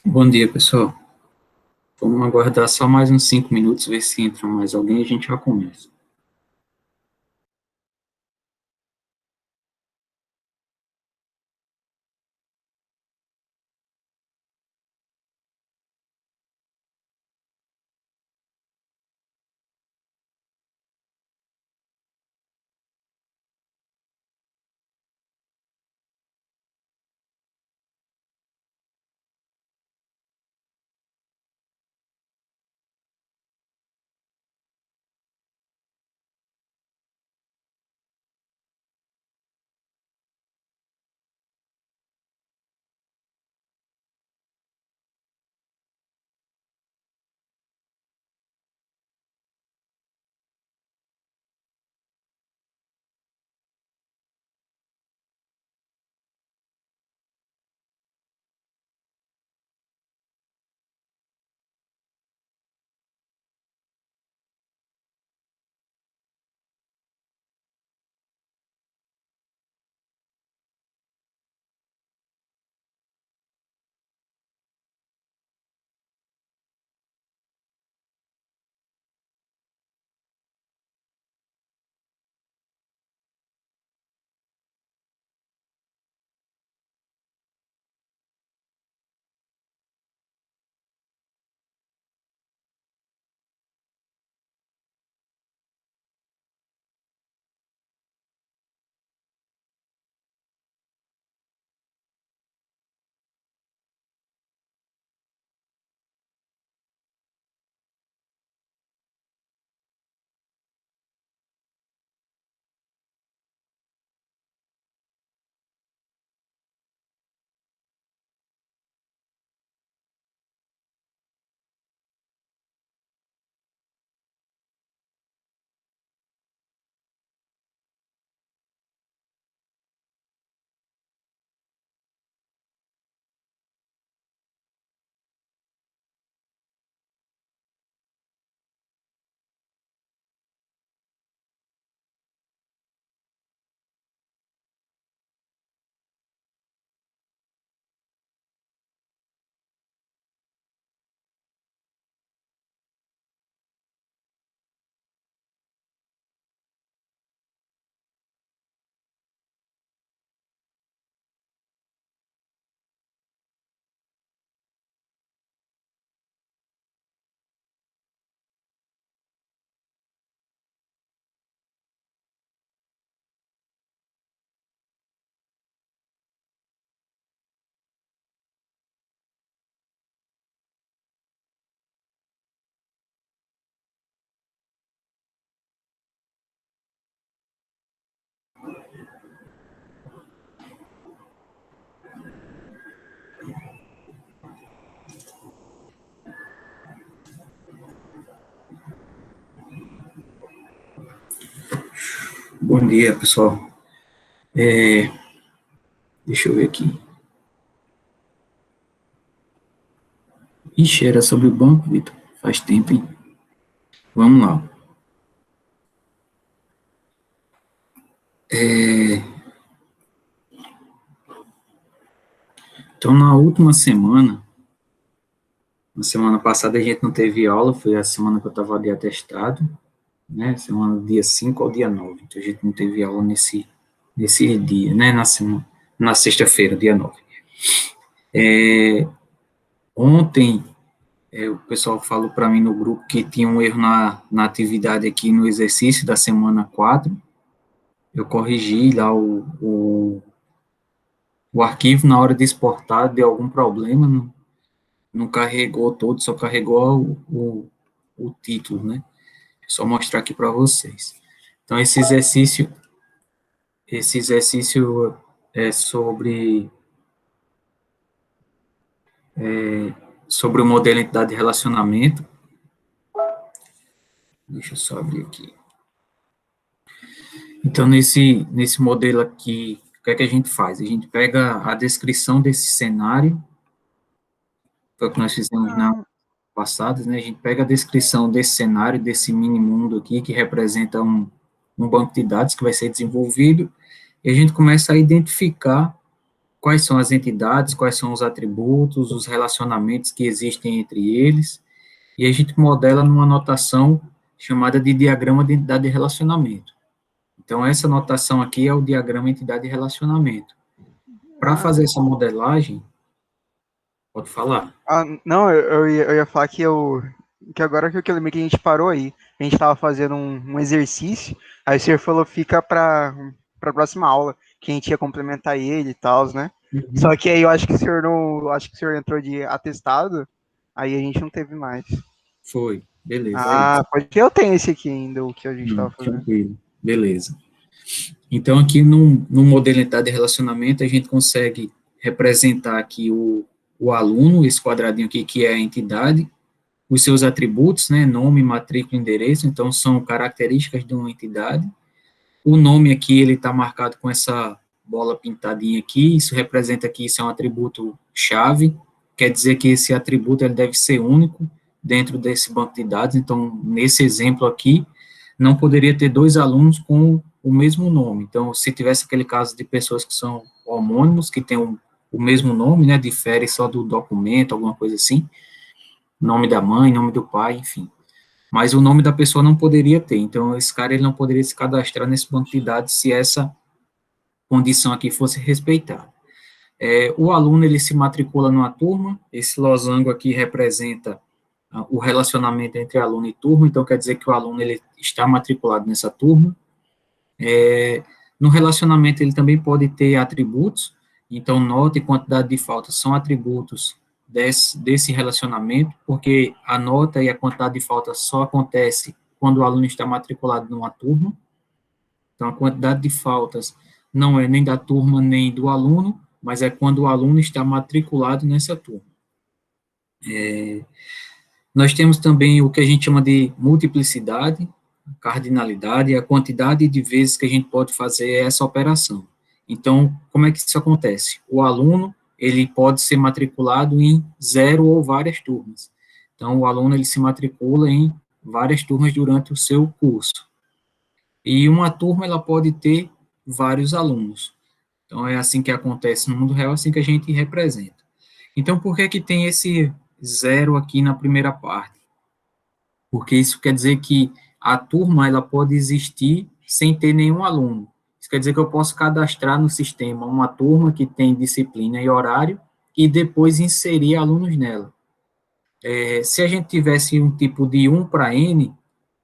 Bom dia, pessoal. Vamos aguardar só mais uns 5 minutos, ver se entra mais alguém e a gente já começa. Bom dia, pessoal. Deixa eu ver aqui. Ixi, era sobre o banco, Vitor. Faz tempo, hein? Vamos lá. Então, na semana passada a gente não teve aula, foi a semana que eu estava de atestado, né? Semana do dia 5 ao dia 9. Então, a gente não teve aula nesse dia, né? Na sexta-feira, dia 9. Ontem, o pessoal falou para mim no grupo que tinha um erro na atividade aqui no exercício da semana 4. Eu corrigi lá o arquivo na hora de exportar, deu algum problema, não carregou todo, só carregou o título, né? Só mostrar aqui para vocês. Então, esse exercício é sobre o modelo entidade de relacionamento. Deixa eu só abrir aqui. Então, nesse modelo aqui, o que é que a gente faz? A gente pega a descrição desse cenário, foi o que nós fizemos na passada, né? A gente pega a descrição desse cenário, desse mini mundo aqui, que representa um banco de dados que vai ser desenvolvido, e a gente começa a identificar quais são as entidades, quais são os atributos, os relacionamentos que existem entre eles, e a gente modela numa notação chamada de diagrama de entidade de relacionamento. Então, essa notação aqui é o diagrama entidade de relacionamento. Para fazer essa modelagem, pode falar. Não, eu ia falar que agora que eu lembrei que a gente parou aí, a gente estava fazendo um exercício, aí o senhor falou fica para a próxima aula, que a gente ia complementar ele e tal, né? Uhum. Só que aí eu acho que o senhor não, acho que o senhor entrou de atestado, aí a gente não teve mais. Foi, beleza, é isso. Porque eu tenho esse aqui ainda, o que a gente estava fazendo. Tranquilo, beleza. Então, aqui no modelo entidade de relacionamento, a gente consegue representar aqui o aluno, esse quadradinho aqui, que é a entidade, os seus atributos, né, nome, matrícula, endereço, então são características de uma entidade. O nome aqui, ele está marcado com essa bola pintadinha aqui, isso representa que isso é um atributo chave, quer dizer que esse atributo ele deve ser único dentro desse banco de dados, então, nesse exemplo aqui, não poderia ter dois alunos com o mesmo nome, então, se tivesse aquele caso de pessoas que são homônimos, que têm o mesmo nome, né, difere só do documento, alguma coisa assim, nome da mãe, nome do pai, enfim, mas o nome da pessoa não poderia ter, então esse cara ele não poderia se cadastrar nesse banco de dados se essa condição aqui fosse respeitada. O aluno ele se matricula numa turma, esse losango aqui representa o relacionamento entre aluno e turma, então quer dizer que o aluno ele está matriculado nessa turma. No relacionamento ele também pode ter atributos, então nota e quantidade de faltas são atributos desse relacionamento, porque a nota e a quantidade de faltas só acontece quando o aluno está matriculado numa turma, então a quantidade de faltas não é nem da turma nem do aluno, mas é quando o aluno está matriculado nessa turma. Nós temos também o que a gente chama de multiplicidade, cardinalidade, a quantidade de vezes que a gente pode fazer essa operação. Então, como é que isso acontece? O aluno, ele pode ser matriculado em 0 ou várias turmas. Então, o aluno, ele se matricula em várias turmas durante o seu curso. E uma turma, ela pode ter vários alunos. Então, é assim que acontece no mundo real, assim que a gente representa. Então, por que que tem esse 0 aqui na primeira parte? Porque isso quer dizer que a turma, ela pode existir sem ter nenhum aluno. Isso quer dizer que eu posso cadastrar no sistema uma turma que tem disciplina e horário e depois inserir alunos nela. Se a gente tivesse um tipo de 1 para N,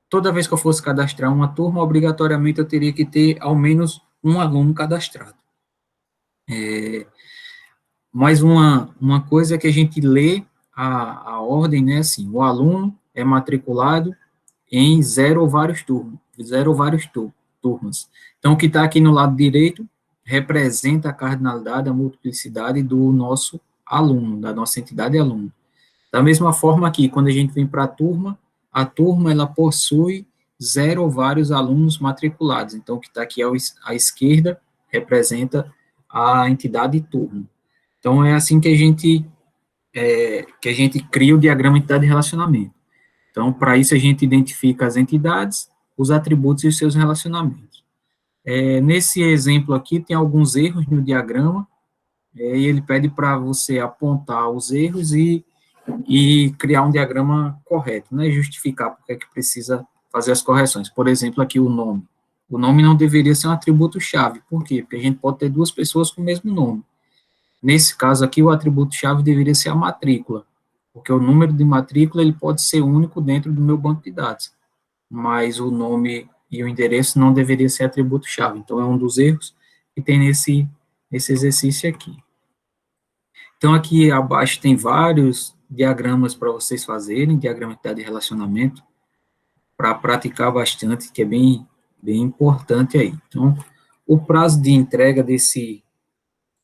toda vez que eu fosse cadastrar uma turma, obrigatoriamente eu teria que ter ao menos um aluno cadastrado. Mais uma coisa é que a gente lê a ordem, né, assim, o aluno é matriculado em 0 ou vários turmas. Então, o que está aqui no lado direito representa a cardinalidade, a multiplicidade do nosso aluno, da nossa entidade aluno. Da mesma forma aqui, quando a gente vem para a turma ela possui 0 ou vários alunos matriculados. Então, o que está aqui à esquerda representa a entidade turno. Então, é assim que a gente cria o diagrama entidade de relacionamento. Então, para isso, a gente identifica as entidades, os atributos e os seus relacionamentos. Nesse exemplo aqui, tem alguns erros no diagrama, e ele pede para você apontar os erros e criar um diagrama correto, né, justificar porque é que precisa fazer as correções. Por exemplo, aqui o nome. O nome não deveria ser um atributo-chave. Por quê? Porque a gente pode ter duas pessoas com o mesmo nome. Nesse caso aqui, o atributo-chave deveria ser a matrícula, porque o número de matrícula ele pode ser único dentro do meu banco de dados, mas o nome e o endereço não deveria ser atributo-chave. Então, é um dos erros que tem nesse exercício aqui. Então, aqui abaixo tem vários diagramas para vocês fazerem, diagrama de relacionamento, para praticar bastante, que é bem importante aí. Então, o prazo de entrega desse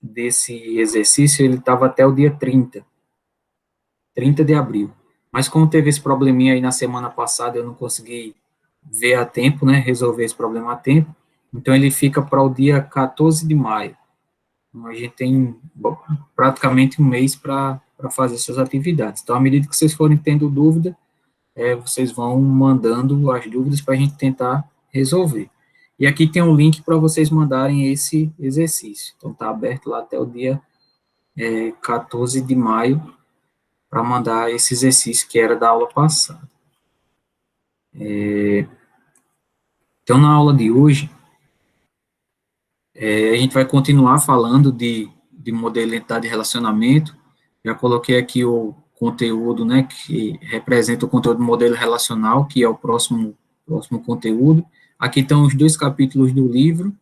exercício, ele estava até o dia 30 de abril. Mas como teve esse probleminha aí na semana passada, eu não consegui ver a tempo, né, resolver esse problema a tempo, então ele fica para o dia 14 de maio. Então, a gente tem praticamente um mês para fazer suas atividades. Então, à medida que vocês forem tendo dúvida, vocês vão mandando as dúvidas para a gente tentar resolver. E aqui tem um link para vocês mandarem esse exercício. Então, está aberto lá até o dia 14 de maio para mandar esse exercício que era da aula passada. Então, na aula de hoje, a gente vai continuar falando de modelo de identidade de relacionamento. Já coloquei aqui o conteúdo, né, que representa o conteúdo do modelo relacional, que é o próximo conteúdo. Aqui estão os 2 capítulos do livro,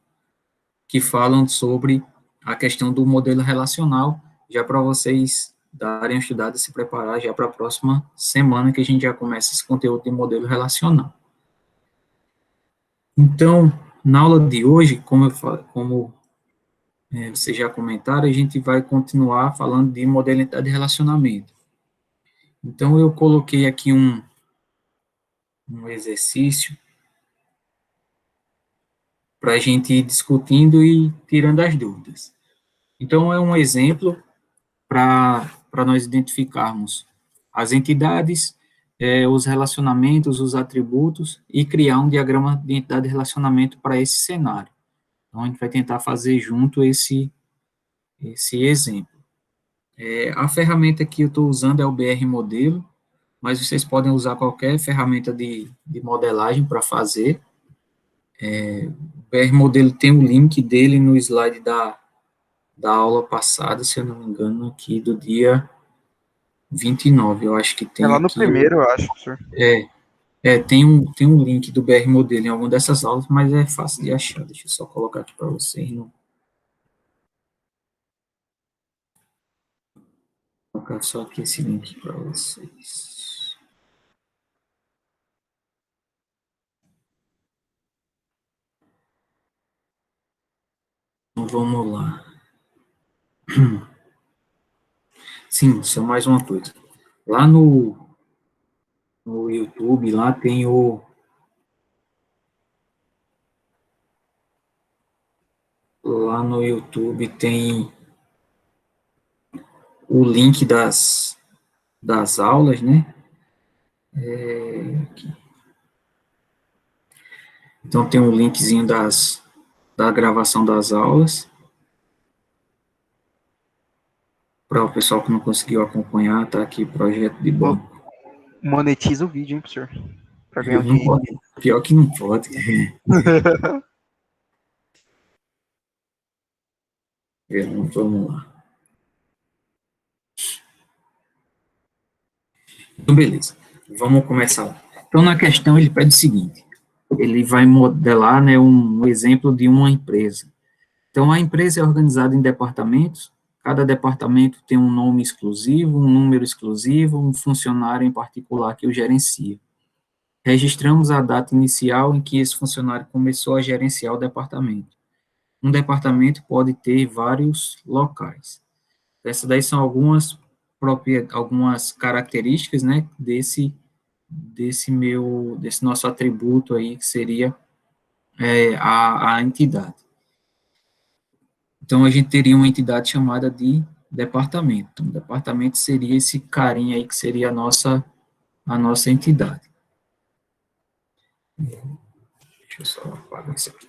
que falam sobre a questão do modelo relacional, já para vocês darem uma estudada e se preparar já para a próxima semana, que a gente já começa esse conteúdo de modelo relacional. Então, na aula de hoje, como vocês já comentaram, a gente vai continuar falando de modalidade de relacionamento. Então, eu coloquei aqui um exercício para a gente ir discutindo e tirando as dúvidas. Então, é um exemplo para nós identificarmos as entidades, os relacionamentos, os atributos, e criar um diagrama de entidade de relacionamento para esse cenário. Então, a gente vai tentar fazer junto esse exemplo. A ferramenta que eu estou usando é o BR Modelo, mas vocês podem usar qualquer ferramenta de modelagem para fazer. O BR Modelo tem o link dele no slide da aula passada, se eu não me engano, aqui do dia 29, eu acho que tem lá no aqui, primeiro, eu acho, professor. Tem um link do BR Modelo em alguma dessas aulas, mas é fácil de achar. Deixa eu só colocar aqui para vocês. Vou colocar só aqui esse link para vocês. Então, vamos lá. Sim, só mais uma coisa. Lá no YouTube, lá tem lá no YouTube tem o link das aulas, né? Então, tem um linkzinho da gravação das aulas. Para o pessoal que não conseguiu acompanhar, tá aqui, projeto de banco. Monetiza o vídeo, hein, professor? Para ganhar um Não dinheiro. pode, pior que não pode. Vamos lá. Então, beleza. Vamos começar lá. Então, na questão, ele pede o seguinte. Ele vai modelar, né, um exemplo de uma empresa. Então, a empresa é organizada em departamentos. Cada departamento tem um nome exclusivo, um número exclusivo, um funcionário em particular que o gerencia. Registramos a data inicial em que esse funcionário começou a gerenciar o departamento. Um departamento pode ter vários locais. Essas daí são algumas características, né, desse nosso atributo aí, que seria a entidade. Então, a gente teria uma entidade chamada de departamento. Então, o departamento seria esse carinha aí, que seria a nossa entidade. Deixa eu só apagar isso aqui.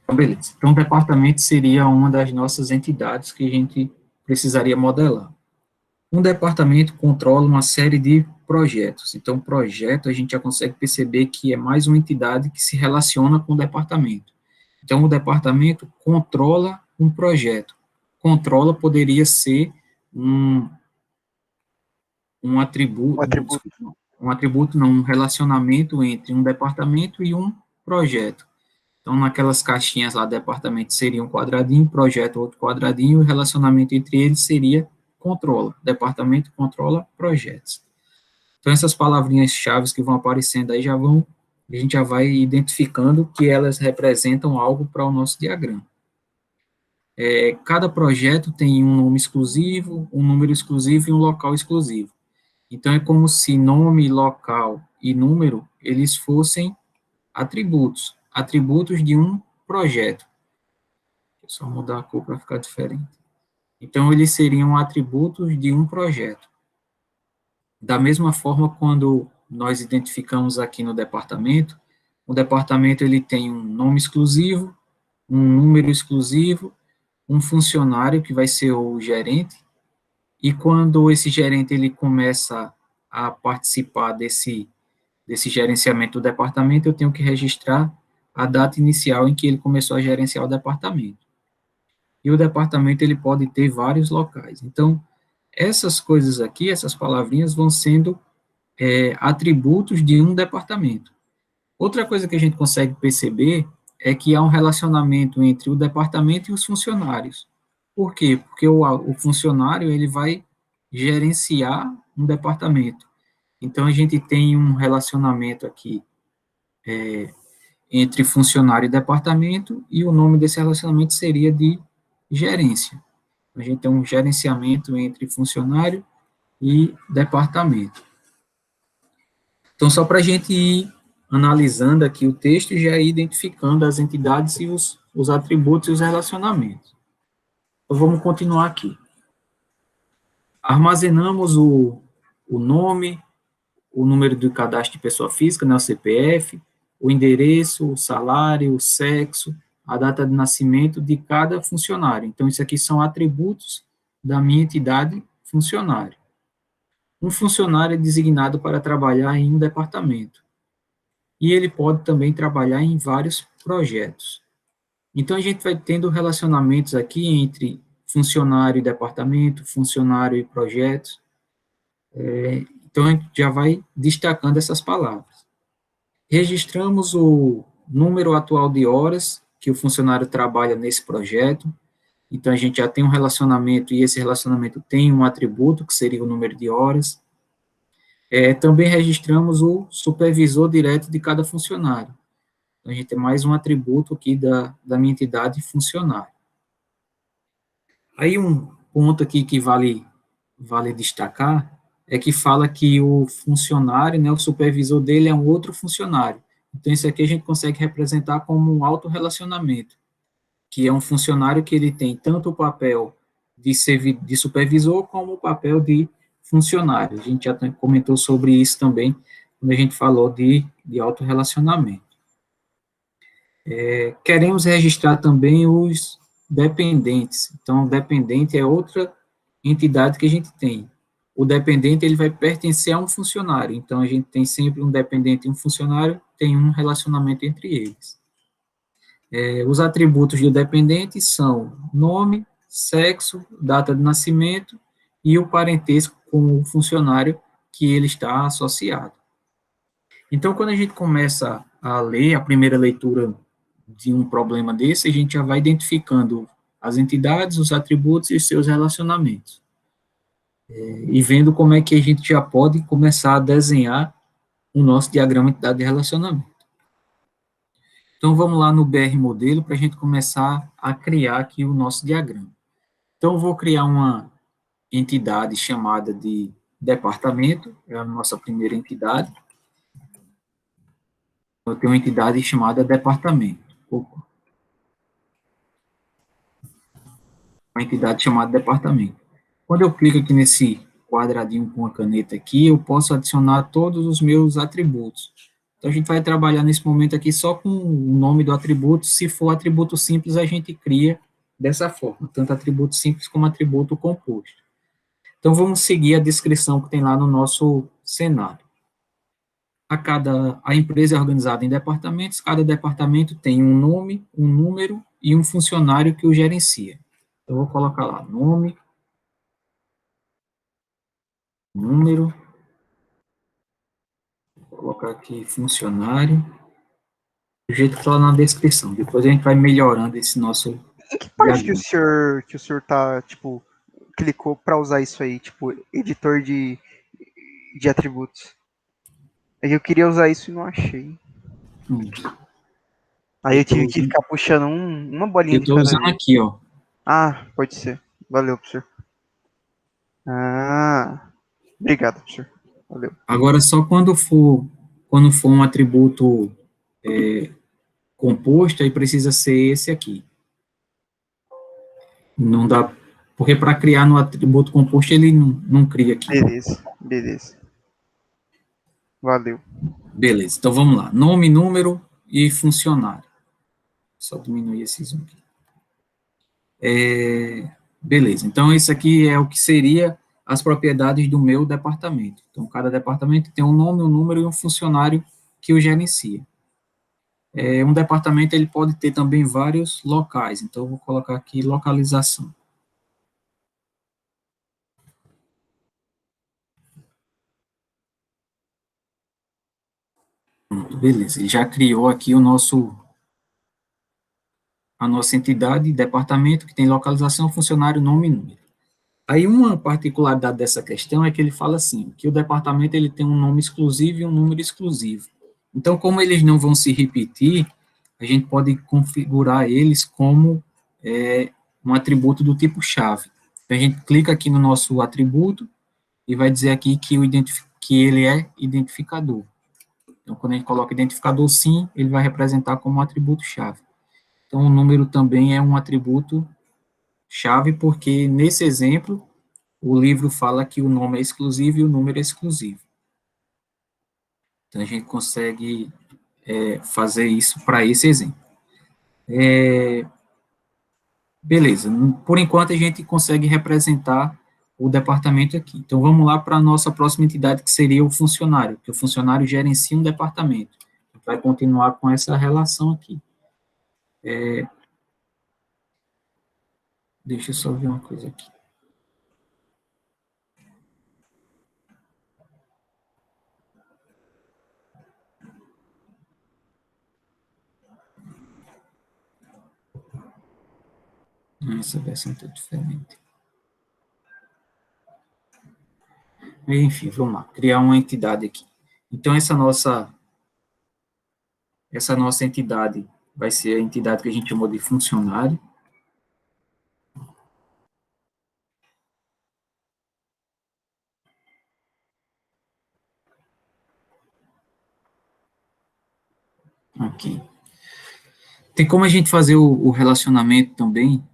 Então, beleza. Então, o departamento seria uma das nossas entidades que a gente precisaria modelar. Um departamento controla uma série de projetos. Então, projeto, a gente já consegue perceber que é mais uma entidade que se relaciona com o departamento. Então, o departamento controla um projeto. Controla poderia ser um atributo, um relacionamento entre um departamento e um projeto. Então, naquelas caixinhas lá, departamento seria um quadradinho, projeto outro quadradinho, e o relacionamento entre eles seria controla. Departamento controla projetos. Então, essas palavrinhas-chave que vão aparecendo aí a gente já vai identificando que elas representam algo para o nosso diagrama. Cada projeto tem um nome exclusivo, um número exclusivo e um local exclusivo. Então, é como se nome, local e número, eles fossem atributos de um projeto. Deixa eu só mudar a cor para ficar diferente. Então, eles seriam atributos de um projeto. Da mesma forma, quando nós identificamos aqui no departamento, o departamento ele tem um nome exclusivo, um número exclusivo, um funcionário que vai ser o gerente, e quando esse gerente ele começa a participar desse gerenciamento do departamento, eu tenho que registrar a data inicial em que ele começou a gerenciar o departamento. E o departamento ele pode ter vários locais. Então, essas coisas aqui, essas palavrinhas vão sendo atributos de um departamento. Outra coisa que a gente consegue perceber é que há um relacionamento entre o departamento e os funcionários. Por quê? Porque o funcionário ele vai gerenciar um departamento. Então, a gente tem um relacionamento aqui entre funcionário e departamento, e o nome desse relacionamento seria de gerência. A gente tem um gerenciamento entre funcionário e departamento. Então, só para a gente ir analisando aqui o texto e já ir identificando as entidades e os atributos e os relacionamentos. Então, vamos continuar aqui. Armazenamos o nome, o número do cadastro de pessoa física, né, o CPF, o endereço, o salário, o sexo, a data de nascimento de cada funcionário. Então, isso aqui são atributos da minha entidade funcionário. Um funcionário é designado para trabalhar em um departamento. E ele pode também trabalhar em vários projetos. Então, a gente vai tendo relacionamentos aqui entre funcionário e departamento, funcionário e projetos. Então, a gente já vai destacando essas palavras. Registramos o número atual de horas que o funcionário trabalha nesse projeto. Então, a gente já tem um relacionamento, e esse relacionamento tem um atributo, que seria o número de horas. Também registramos o supervisor direto de cada funcionário. Então, a gente tem mais um atributo aqui da minha entidade funcionário. Aí, um ponto aqui que vale destacar é que fala que o funcionário, né, o supervisor dele é um outro funcionário. Então, isso aqui a gente consegue representar como um autorrelacionamento, que é um funcionário que ele tem tanto o papel de supervisor como o papel de funcionário. A gente já comentou sobre isso também, quando a gente falou de autorrelacionamento. Queremos registrar também os dependentes. Então, o dependente é outra entidade que a gente tem. O dependente, ele vai pertencer a um funcionário. Então, a gente tem sempre um dependente e um funcionário, tem um relacionamento entre eles. Os atributos do dependente são nome, sexo, data de nascimento e o parentesco com o funcionário que ele está associado. Então, quando a gente começa a ler a primeira leitura de um problema desse, a gente já vai identificando as entidades, os atributos e os seus relacionamentos. E vendo como é que a gente já pode começar a desenhar o nosso diagrama de entidade de relacionamento. Então, vamos lá no BR Modelo para a gente começar a criar aqui o nosso diagrama. Então, eu vou criar uma entidade chamada de departamento, é a nossa primeira entidade. Eu tenho uma entidade chamada departamento. Opa. Uma entidade chamada departamento. Quando eu clico aqui nesse quadradinho com a caneta aqui, eu posso adicionar todos os meus atributos. Então, a gente vai trabalhar nesse momento aqui só com o nome do atributo. Se for atributo simples, a gente cria dessa forma, tanto atributo simples como atributo composto. Então, vamos seguir a descrição que tem lá no nosso cenário. A empresa é organizada em departamentos, cada departamento tem um nome, um número e um funcionário que o gerencia. Eu vou colocar lá, nome, número, vou colocar aqui funcionário, do jeito que está lá na descrição. Depois a gente vai melhorando esse nosso Em que parte diagrama. que o senhor tá, tipo, clicou para usar isso aí, tipo, editor de atributos? Aí eu queria usar isso e não achei. Aí eu tive que ficar puxando uma bolinha Eu de estou cada usando vez. aqui, ó. Ah, pode ser. Valeu, professor. Ah, obrigado, professor. Valeu. Agora, só quando for um atributo composto, aí precisa ser esse aqui. Não dá, porque para criar no atributo composto, ele não cria aqui. Beleza, beleza. Valeu. Beleza, então vamos lá. Nome, número e funcionário. Só diminuir esse zoom aqui. Beleza, então isso aqui é o que seria as propriedades do meu departamento. Então, cada departamento tem um nome, um número e um funcionário que o gerencia. Um departamento ele pode ter também vários locais, então eu vou colocar aqui localização. Pronto, beleza, ele já criou aqui a nossa entidade, departamento, que tem localização, funcionário, nome e número. Aí uma particularidade dessa questão é que ele fala assim, que o departamento ele tem um nome exclusivo e um número exclusivo. Então, como eles não vão se repetir, a gente pode configurar eles como um atributo do tipo chave. Então, a gente clica aqui no nosso atributo e vai dizer aqui que ele é identificador. Então, quando a gente coloca identificador sim, ele vai representar como um atributo chave. Então, o número também é um atributo chave, porque nesse exemplo, o livro fala que o nome é exclusivo e o número é exclusivo. Então, a gente consegue fazer isso para esse exemplo. Beleza, por enquanto a gente consegue representar o departamento aqui. Então, vamos lá para a nossa próxima entidade, que seria o funcionário, que o funcionário gerencia um departamento. A gente vai continuar com essa relação aqui. Deixa eu só ver uma coisa aqui. Essa versão está diferente. Enfim, vamos lá, criar uma entidade aqui. Então, essa nossa entidade vai ser a entidade que a gente chamou de funcionário. Aqui. Tem como a gente fazer o relacionamento também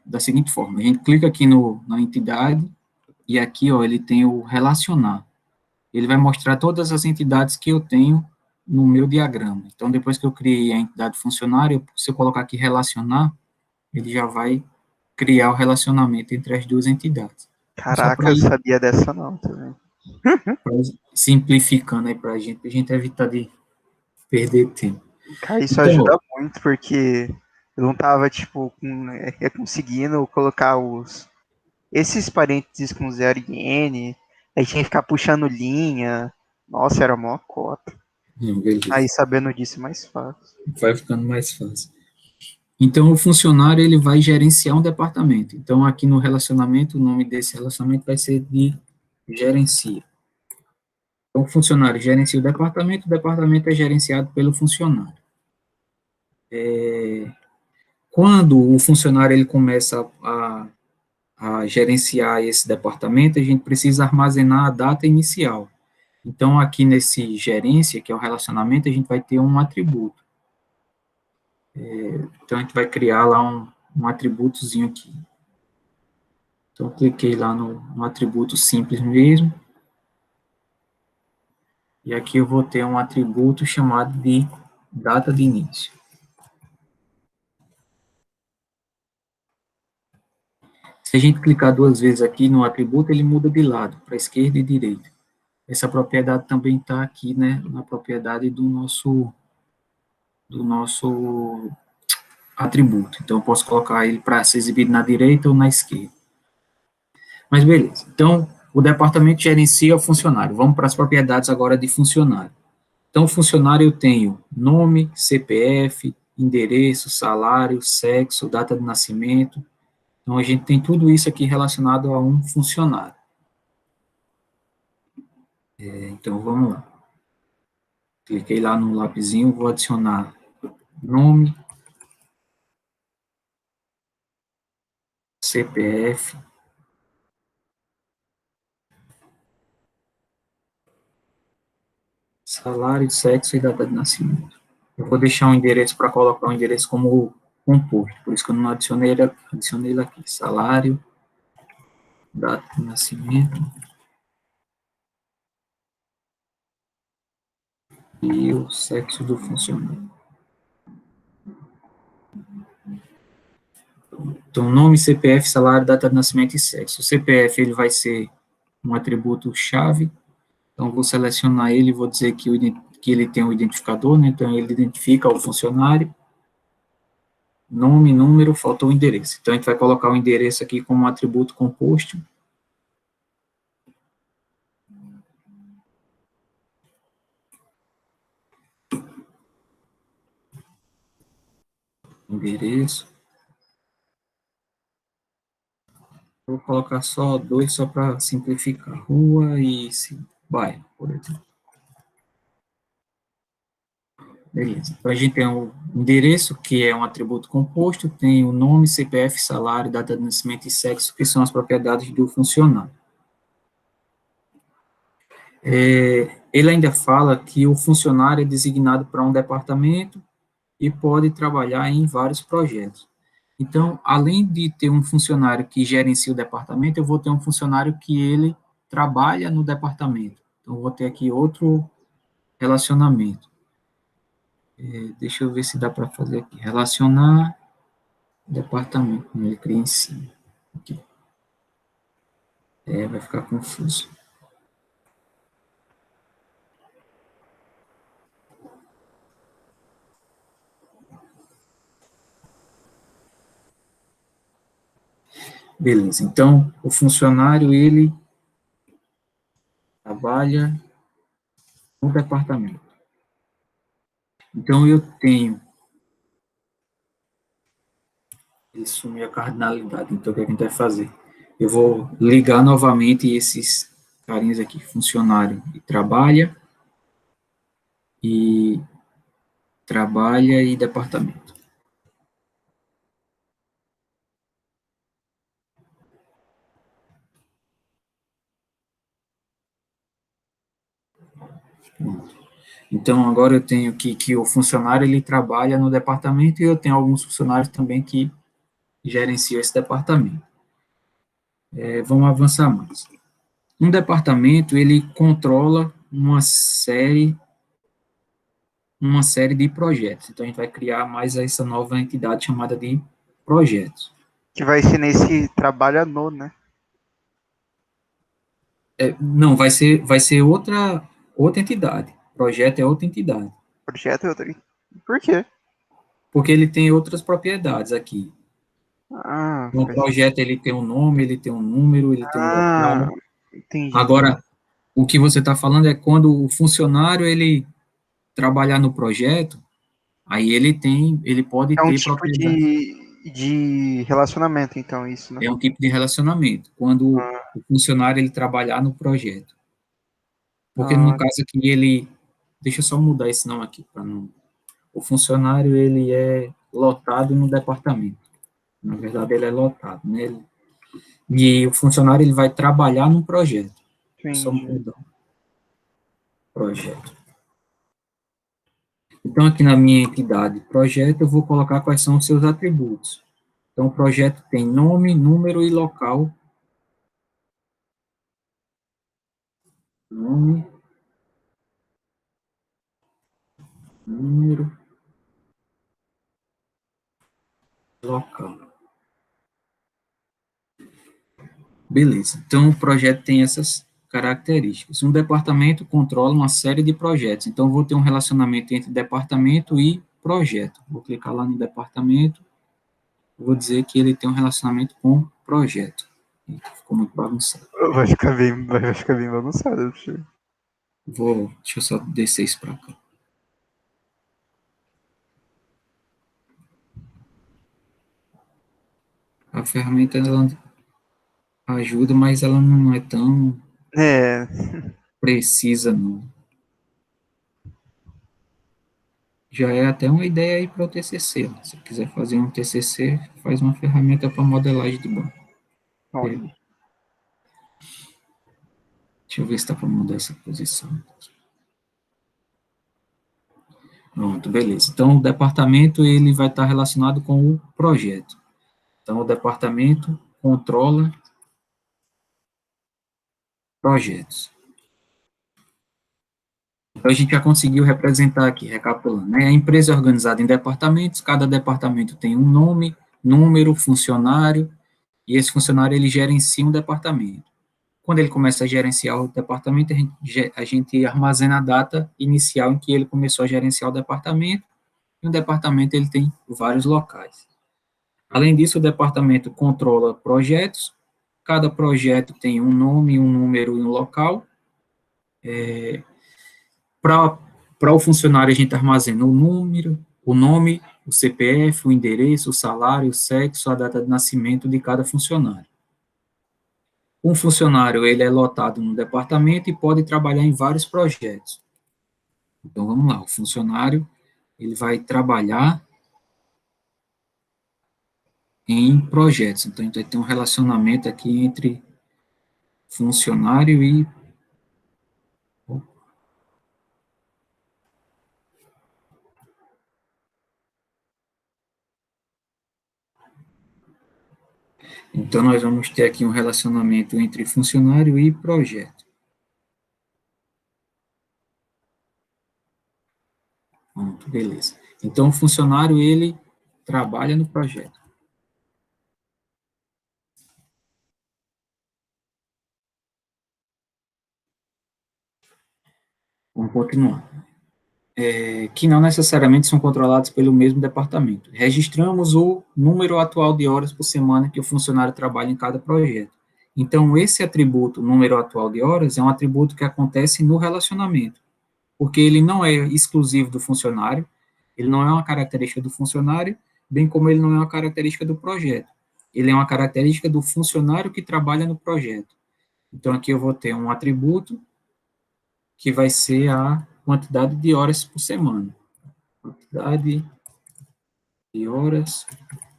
da seguinte forma. A gente clica aqui na entidade e aqui, ó, ele tem o relacionar. Ele vai mostrar todas as entidades que eu tenho no meu diagrama. Então, depois que eu criei a entidade funcionário, se eu colocar aqui relacionar, ele já vai criar o relacionamento entre as duas entidades. Só para Caraca, eu sabia dessa não também. simplificando aí para a gente evitar de perder tempo. Cara, isso Então, ajuda muito, porque eu não tava, tipo, conseguindo colocar esses parênteses com 0 e N, aí tinha que ficar puxando linha. Nossa, era mó cota. Aí sabendo disso é mais fácil. vai ficando mais fácil. Então, o funcionário, ele vai gerenciar um departamento. Então, aqui no relacionamento, o nome desse relacionamento vai ser de gerencia. Então, o funcionário gerencia o departamento é gerenciado pelo funcionário. Quando o funcionário ele começa a a gerenciar esse departamento, a gente precisa armazenar a data inicial. Então, aqui nesse gerência, que é o relacionamento, a gente vai ter um atributo. Então, a gente vai criar lá um atributozinho aqui. Então, eu cliquei lá no atributo simples mesmo. E aqui eu vou ter um atributo chamado de data de início. Se a gente clicar 2 vezes aqui no atributo, ele muda de lado, para esquerda e direita. Essa propriedade também está aqui, né, na propriedade do nosso atributo. Então, eu posso colocar ele para ser exibido na direita ou na esquerda. Mas beleza. Então, o departamento gerencia o funcionário. Vamos para as propriedades agora de funcionário. Então, funcionário eu tenho nome, CPF, endereço, salário, sexo, data de nascimento. Então, a gente tem tudo isso aqui relacionado a um funcionário. Então, vamos lá. Cliquei lá no lapisinho, vou adicionar nome, CPF, salário, sexo e data de nascimento. Eu vou deixar um endereço para colocar o endereço como composto, por isso que eu não adicionei ele aqui. Salário, data de nascimento e o sexo do funcionário. Então, nome, CPF, salário, data de nascimento e sexo. O CPF ele vai ser um atributo chave, então vou selecionar ele e vou dizer que ele tem um identificador, né? Então ele identifica o funcionário. Nome, número, faltou o endereço. Então a gente vai colocar o endereço aqui como um atributo composto. Endereço. Vou colocar só 2 só para simplificar. Rua e bairro, por exemplo. Beleza. Então, a gente tem o endereço, que é um atributo composto, tem o nome, CPF, salário, data de nascimento e sexo, que são as propriedades do funcionário. Ele ainda fala que o funcionário é designado para um departamento e pode trabalhar em vários projetos. Então, além de ter um funcionário que gerencia o departamento, eu vou ter um funcionário que ele trabalha no departamento. Então, eu vou ter aqui outro relacionamento. Deixa eu ver se dá para fazer aqui. Relacionar departamento, como ele cria em cima. Aqui. Vai ficar confuso. Beleza, então, o funcionário, ele trabalha no departamento. Então, eu tenho... Isso é a cardinalidade, então, o que a gente vai fazer? Eu vou ligar novamente esses carinhas aqui, funcionário e trabalha e departamento. Então, agora eu tenho que o funcionário, ele trabalha no departamento e eu tenho alguns funcionários também que gerenciam esse departamento. Vamos avançar mais. Um departamento, ele controla uma série de projetos. Então, a gente vai criar mais essa nova entidade chamada de projetos. Que vai ser nesse trabalhador, né? Não, vai ser outra entidade. Projeto é outra entidade. Projeto é outro. Por quê? Porque ele tem outras propriedades aqui. Ah, O projeto, ele tem um nome, ele tem um número, ele tem um local. Entendi. Agora, o que você está falando é quando o funcionário, ele trabalhar no projeto, aí ele pode É um ter tipo propriedade. de relacionamento, então, isso, né? É um tipo de relacionamento, quando Ah, o funcionário, ele trabalhar no projeto. Porque no ah, caso aqui, deixa eu só mudar esse nome aqui, para não... O funcionário, ele é lotado no departamento. Na verdade, ele é lotado, né? E o funcionário, ele vai trabalhar num projeto. Só Entendi. mudar. Projeto. Então, aqui na minha entidade projeto, eu vou colocar quais são os seus atributos. Então, o projeto tem nome, número e local. Nome, número, local. Beleza. Então, o projeto tem essas características. Um departamento controla uma série de projetos. Então, eu vou ter um relacionamento entre departamento e projeto. Vou clicar lá no departamento. Vou dizer que ele tem um relacionamento com projeto. Ficou muito bagunçado. Vai ficar bem bagunçado. Deixa eu só descer isso para cá. A ferramenta, ela ajuda, mas ela não é tão precisa, não. Já é até uma ideia aí para o TCC. Se quiser fazer um TCC, faz uma ferramenta para modelagem de banco. Olha. Deixa eu ver se dá para mudar essa posição. Pronto, beleza. Então, o departamento, ele vai estar relacionado com o projeto. Então, o departamento controla projetos. Então, a gente já conseguiu representar aqui, recapitulando, né? A empresa é organizada em departamentos, cada departamento tem um nome, número, funcionário, e esse funcionário, ele gerencia um departamento. Quando ele começa a gerenciar o departamento, a gente armazena a data inicial em que ele começou a gerenciar o departamento, e o departamento, ele tem vários locais. Além disso, o departamento controla projetos, cada projeto tem um nome, um número e um local. Para o funcionário, a gente armazena o número, o nome, o CPF, o endereço, o salário, o sexo, a data de nascimento de cada funcionário. Um funcionário, ele é lotado no departamento e pode trabalhar em vários projetos. Então, vamos lá, o funcionário, ele vai trabalhar em projetos. Então, a gente vai ter um relacionamento aqui entre funcionário e... Então, nós vamos ter aqui um relacionamento entre funcionário e projeto. Pronto, beleza. Então, o funcionário, ele trabalha no projeto. Vamos continuar. Que não necessariamente são controlados pelo mesmo departamento. Registramos o número atual de horas por semana que o funcionário trabalha em cada projeto. Então, esse atributo, número atual de horas, é um atributo que acontece no relacionamento, porque ele não é exclusivo do funcionário, ele não é uma característica do funcionário, bem como ele não é uma característica do projeto. Ele é uma característica do funcionário que trabalha no projeto. Então, aqui eu vou ter um atributo que vai ser a quantidade de horas por semana. Quantidade de horas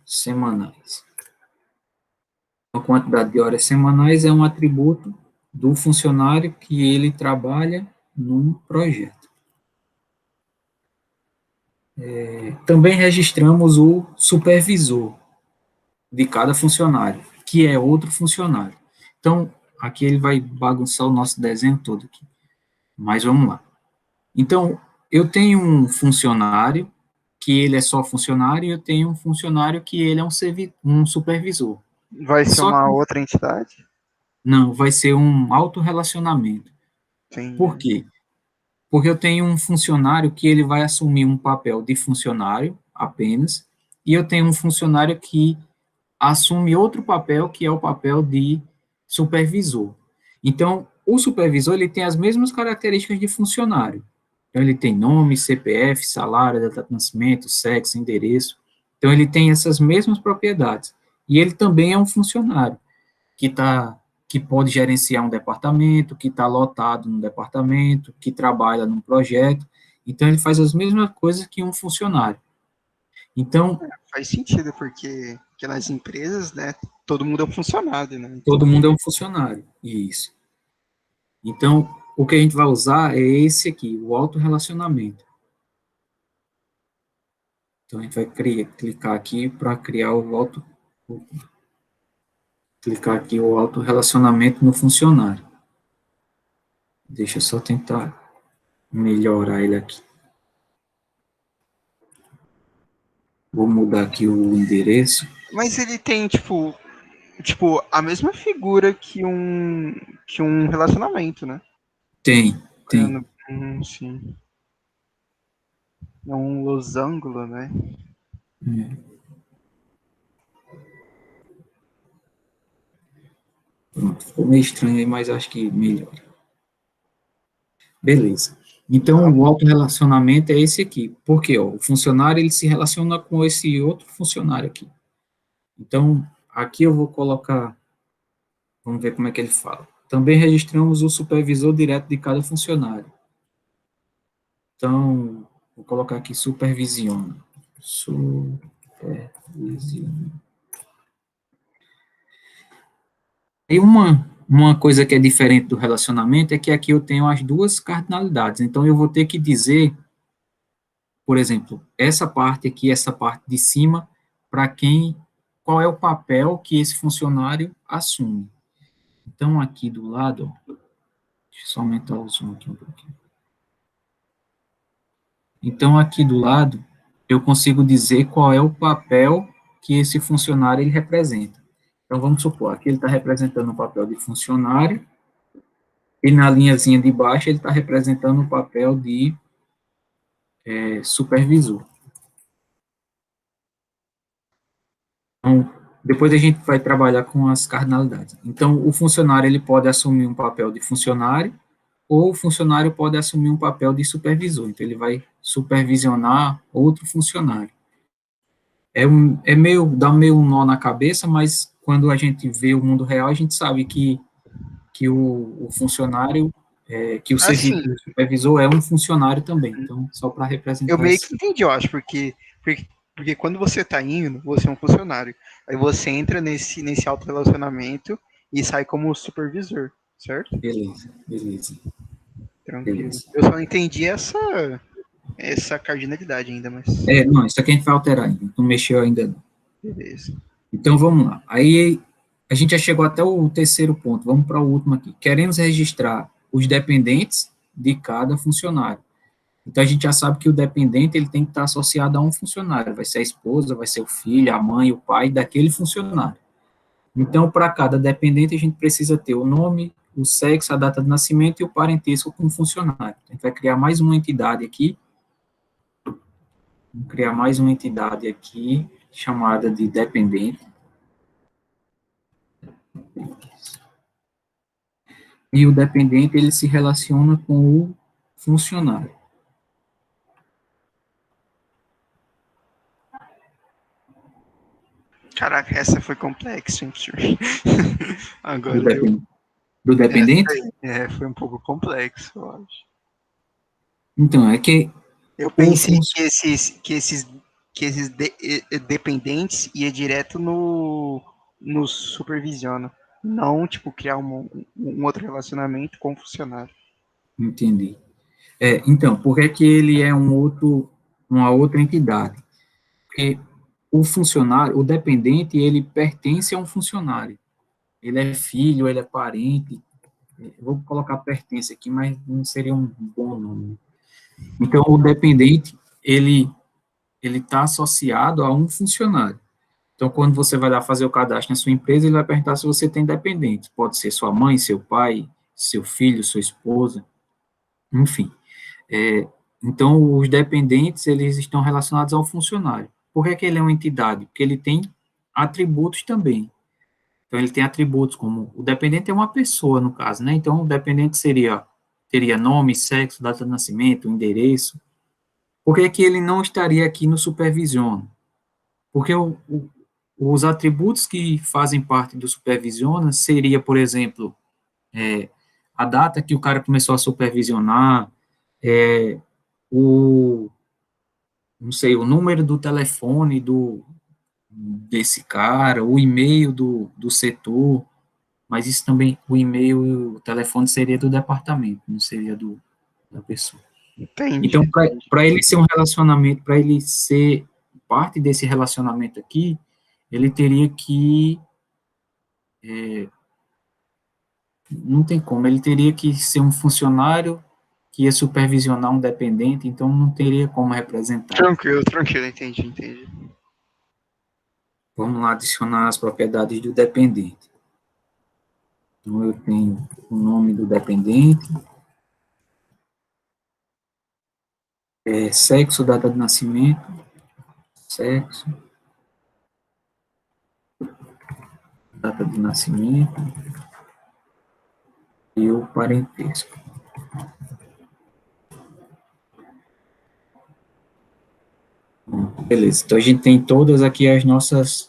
semanais. A quantidade de horas semanais é um atributo do funcionário que ele trabalha num projeto. Também registramos o supervisor de cada funcionário, que é outro funcionário. Então, aqui ele vai bagunçar o nosso desenho todo aqui. Mas vamos lá. Então, eu tenho um funcionário que ele é só funcionário e eu tenho um funcionário que ele é um supervisor. Vai ser Só uma que outra entidade? não, vai ser um autorrelacionamento. Por Entendi. quê? Porque eu tenho um funcionário que ele vai assumir um papel de funcionário apenas, e eu tenho um funcionário que assume outro papel, que é o papel de supervisor. Então, o supervisor, ele tem as mesmas características de funcionário. Então, ele tem nome, CPF, salário, data de nascimento, sexo, endereço. Então, ele tem essas mesmas propriedades. E ele também é um funcionário que pode gerenciar um departamento, que está lotado no departamento, que trabalha num projeto. Então, ele faz as mesmas coisas que um funcionário. Então, Faz sentido, porque Porque nas empresas, né, todo mundo é um funcionário, né? Então, Todo mundo é um funcionário, isso. Então, o que a gente vai usar é esse aqui, o autorrelacionamento. Então, a gente vai clicar aqui para criar clicar aqui o autorrelacionamento no funcionário. Deixa eu só tentar melhorar ele aqui. Vou mudar aqui o endereço. mas ele tem, a mesma figura que um relacionamento, né? Tem. Sim. É um losango, né? É. Pronto, ficou meio estranho aí, mas acho que melhora. Beleza. Então, o autorrelacionamento é esse aqui. Por quê? Ó, o funcionário, ele se relaciona com esse outro funcionário aqui. Então, aqui eu vou colocar, vamos ver como é que ele fala. Também registramos o supervisor direto de cada funcionário. Então, vou colocar aqui supervisiona. Supervisiona. E uma coisa que é diferente do relacionamento é que aqui eu tenho as duas cardinalidades. Então, eu vou ter que dizer, por exemplo, essa parte aqui, essa parte de cima, para quem, qual é o papel que esse funcionário assume. Então, aqui do lado, ó, deixa eu só aumentar o zoom aqui um pouquinho. Então, aqui do lado, eu consigo dizer qual é o papel que esse funcionário ele representa. Então, vamos supor, aqui ele está representando o papel de funcionário, e na linhazinha de baixo ele está representando o papel de supervisor. Então, depois a gente vai trabalhar com as cardinalidades. Então, o funcionário ele pode assumir um papel de funcionário, ou o funcionário pode assumir um papel de supervisor. Então, ele vai supervisionar outro funcionário. Dá meio um nó na cabeça, mas quando a gente vê o mundo real, a gente sabe que o funcionário, que o Assim, supervisor é um funcionário também. Então, só para eu representar meio esse. que entendi, eu acho, porque quando você tá indo, você é um funcionário. Aí você entra nesse auto-relacionamento e sai como supervisor, certo? Beleza, beleza, Tranquilo. beleza. Eu só não entendi essa cardinalidade ainda, mas Não, isso aqui a gente vai alterar ainda, não mexeu ainda não. beleza. Então, vamos lá. Aí, a gente já chegou até o terceiro ponto, vamos para o último aqui. Queremos registrar os dependentes de cada funcionário. Então, a gente já sabe que o dependente ele tem que estar associado a um funcionário, vai ser a esposa, vai ser o filho, a mãe, o pai daquele funcionário. Então, para cada dependente, a gente precisa ter o nome, o sexo, a data de nascimento e o parentesco com o funcionário. A gente vai criar mais uma entidade aqui, vamos criar mais uma entidade aqui, chamada de dependente. E o dependente, ele se relaciona com o funcionário. Caraca, essa foi complexa, hein, senhor? Do, Agora deu. depend, do dependente? Foi um pouco complexo, eu acho. Então, é que Eu o pensei que esses dependentes ia direto no supervisiona. Não, tipo, criar um outro relacionamento com o funcionário. entendi. Então, por que ele é uma outra entidade? Porque o funcionário, o dependente, ele pertence a um funcionário. Ele é filho, ele é parente. Eu vou colocar pertence aqui, mas não seria um bom nome. Então, o dependente, ele está associado a um funcionário. Então, quando você vai lá fazer o cadastro na sua empresa, ele vai perguntar se você tem dependentes. Pode ser sua mãe, seu pai, seu filho, sua esposa, enfim. Então, os dependentes, eles estão relacionados ao funcionário. Por que ele é uma entidade? Porque ele tem atributos também. Então, ele tem atributos como, o dependente é uma pessoa, no caso, né? Então, o dependente teria nome, sexo, data de nascimento, endereço. Por que ele não estaria aqui no supervisiono? Porque os atributos que fazem parte do supervisiona seria, por exemplo, a data que o cara começou a supervisionar, o, não sei, o número do telefone desse cara, o e-mail do setor, mas isso também, o e-mail e o telefone seria do departamento, não seria da pessoa. Entendi, Então, entendi. para ele ser um relacionamento, para ele ser parte desse relacionamento aqui, ele teria que, não tem como, ele teria que ser um funcionário que ia supervisionar um dependente, então não teria como representar. Tranquilo, tranquilo, entendi, entendi. Vamos lá adicionar as propriedades do dependente. Então, eu tenho o nome do dependente, sexo, data de nascimento, sexo, data de nascimento e o parentesco. Beleza, então a gente tem todas aqui as nossas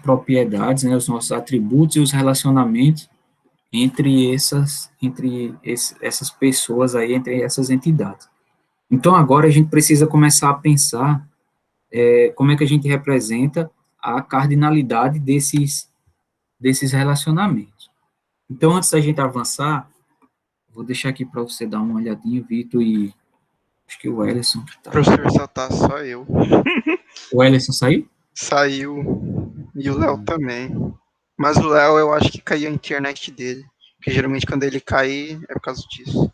propriedades, né, os nossos atributos e os relacionamentos essas pessoas aí, entre essas entidades. Então, agora a gente precisa começar a pensar como é que a gente representa a cardinalidade desses relacionamentos. Então, antes da gente avançar, vou deixar aqui para você dar uma olhadinha, Vitor, e acho que o Ellison que O está aí. professor só tá só eu. O Ellison saiu? Saiu. E o Léo também. Mas o Léo, eu acho que caiu a internet dele. Porque geralmente quando ele cai é por causa disso.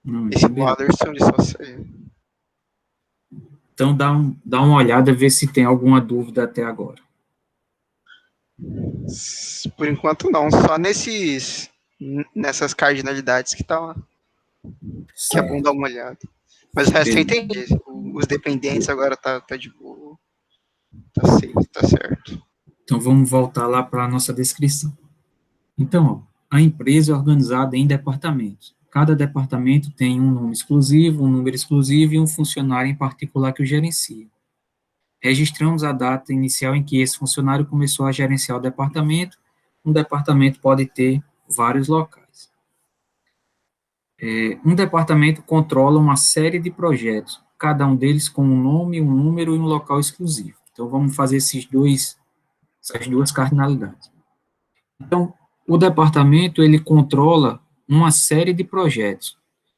Não, Esse então do beleza. Aderson, ele só saiu. Então, dá uma olhada, ver se tem alguma dúvida até agora. Por enquanto não, só nessas cardinalidades que tá lá. Que é bom Certo. dar uma olhada. Mas o resto eu Beleza. entendi. Os dependentes agora tá de boa. Tá safe, tá certo. Então, vamos voltar lá para a nossa descrição. Então, ó, a empresa é organizada em departamentos. Cada departamento tem um nome exclusivo, um número exclusivo e um funcionário em particular que o gerencia. Registramos a data inicial em que esse funcionário começou a gerenciar o departamento. Um departamento pode ter vários locais. Um departamento controla uma série de projetos, cada um deles com um nome, um número e um local exclusivo. Então, vamos fazer essas duas cardinalidades. Então, o departamento, ele controla uma série de projetos.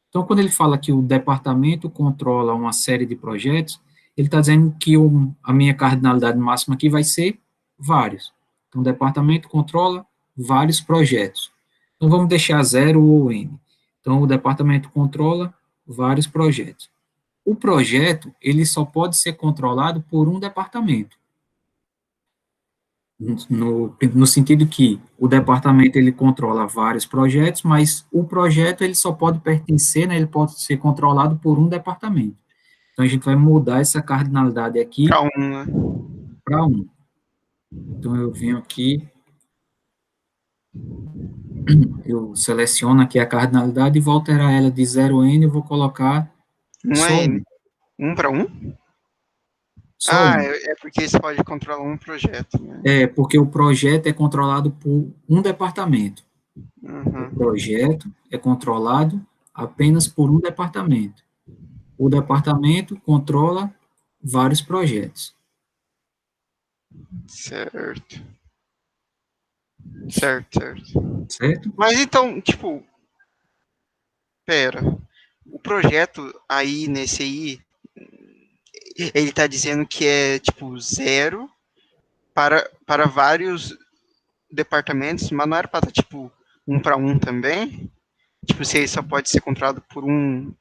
Então, quando ele fala que o departamento controla uma série de projetos, ele está dizendo que a minha cardinalidade máxima aqui vai ser vários. Então, o departamento controla vários projetos. Então, vamos deixar zero ou N. Então, o departamento controla vários projetos. O projeto, ele só pode ser controlado por um departamento. No sentido que o departamento ele controla vários projetos, mas o projeto ele só pode pertencer, né, ele pode ser controlado por um departamento. Então a gente vai mudar essa cardinalidade aqui Pra um, né? para um. Então eu venho aqui, eu seleciono aqui a cardinalidade e vou alterar ela de 0N, eu vou colocar Um só é um, um para um? só Ah, um. é porque você pode controlar um projeto, né? Porque o projeto é controlado por um departamento. O Uhum. projeto é controlado apenas por um departamento. O departamento controla vários projetos, Certo. Certo, certo. certo? Mas então, tipo, pera. O projeto aí, nesse aí, ele tá dizendo que é, tipo, zero para vários departamentos, mas não era para estar, tipo, um para um também? Tipo, se ele só pode ser controlado por um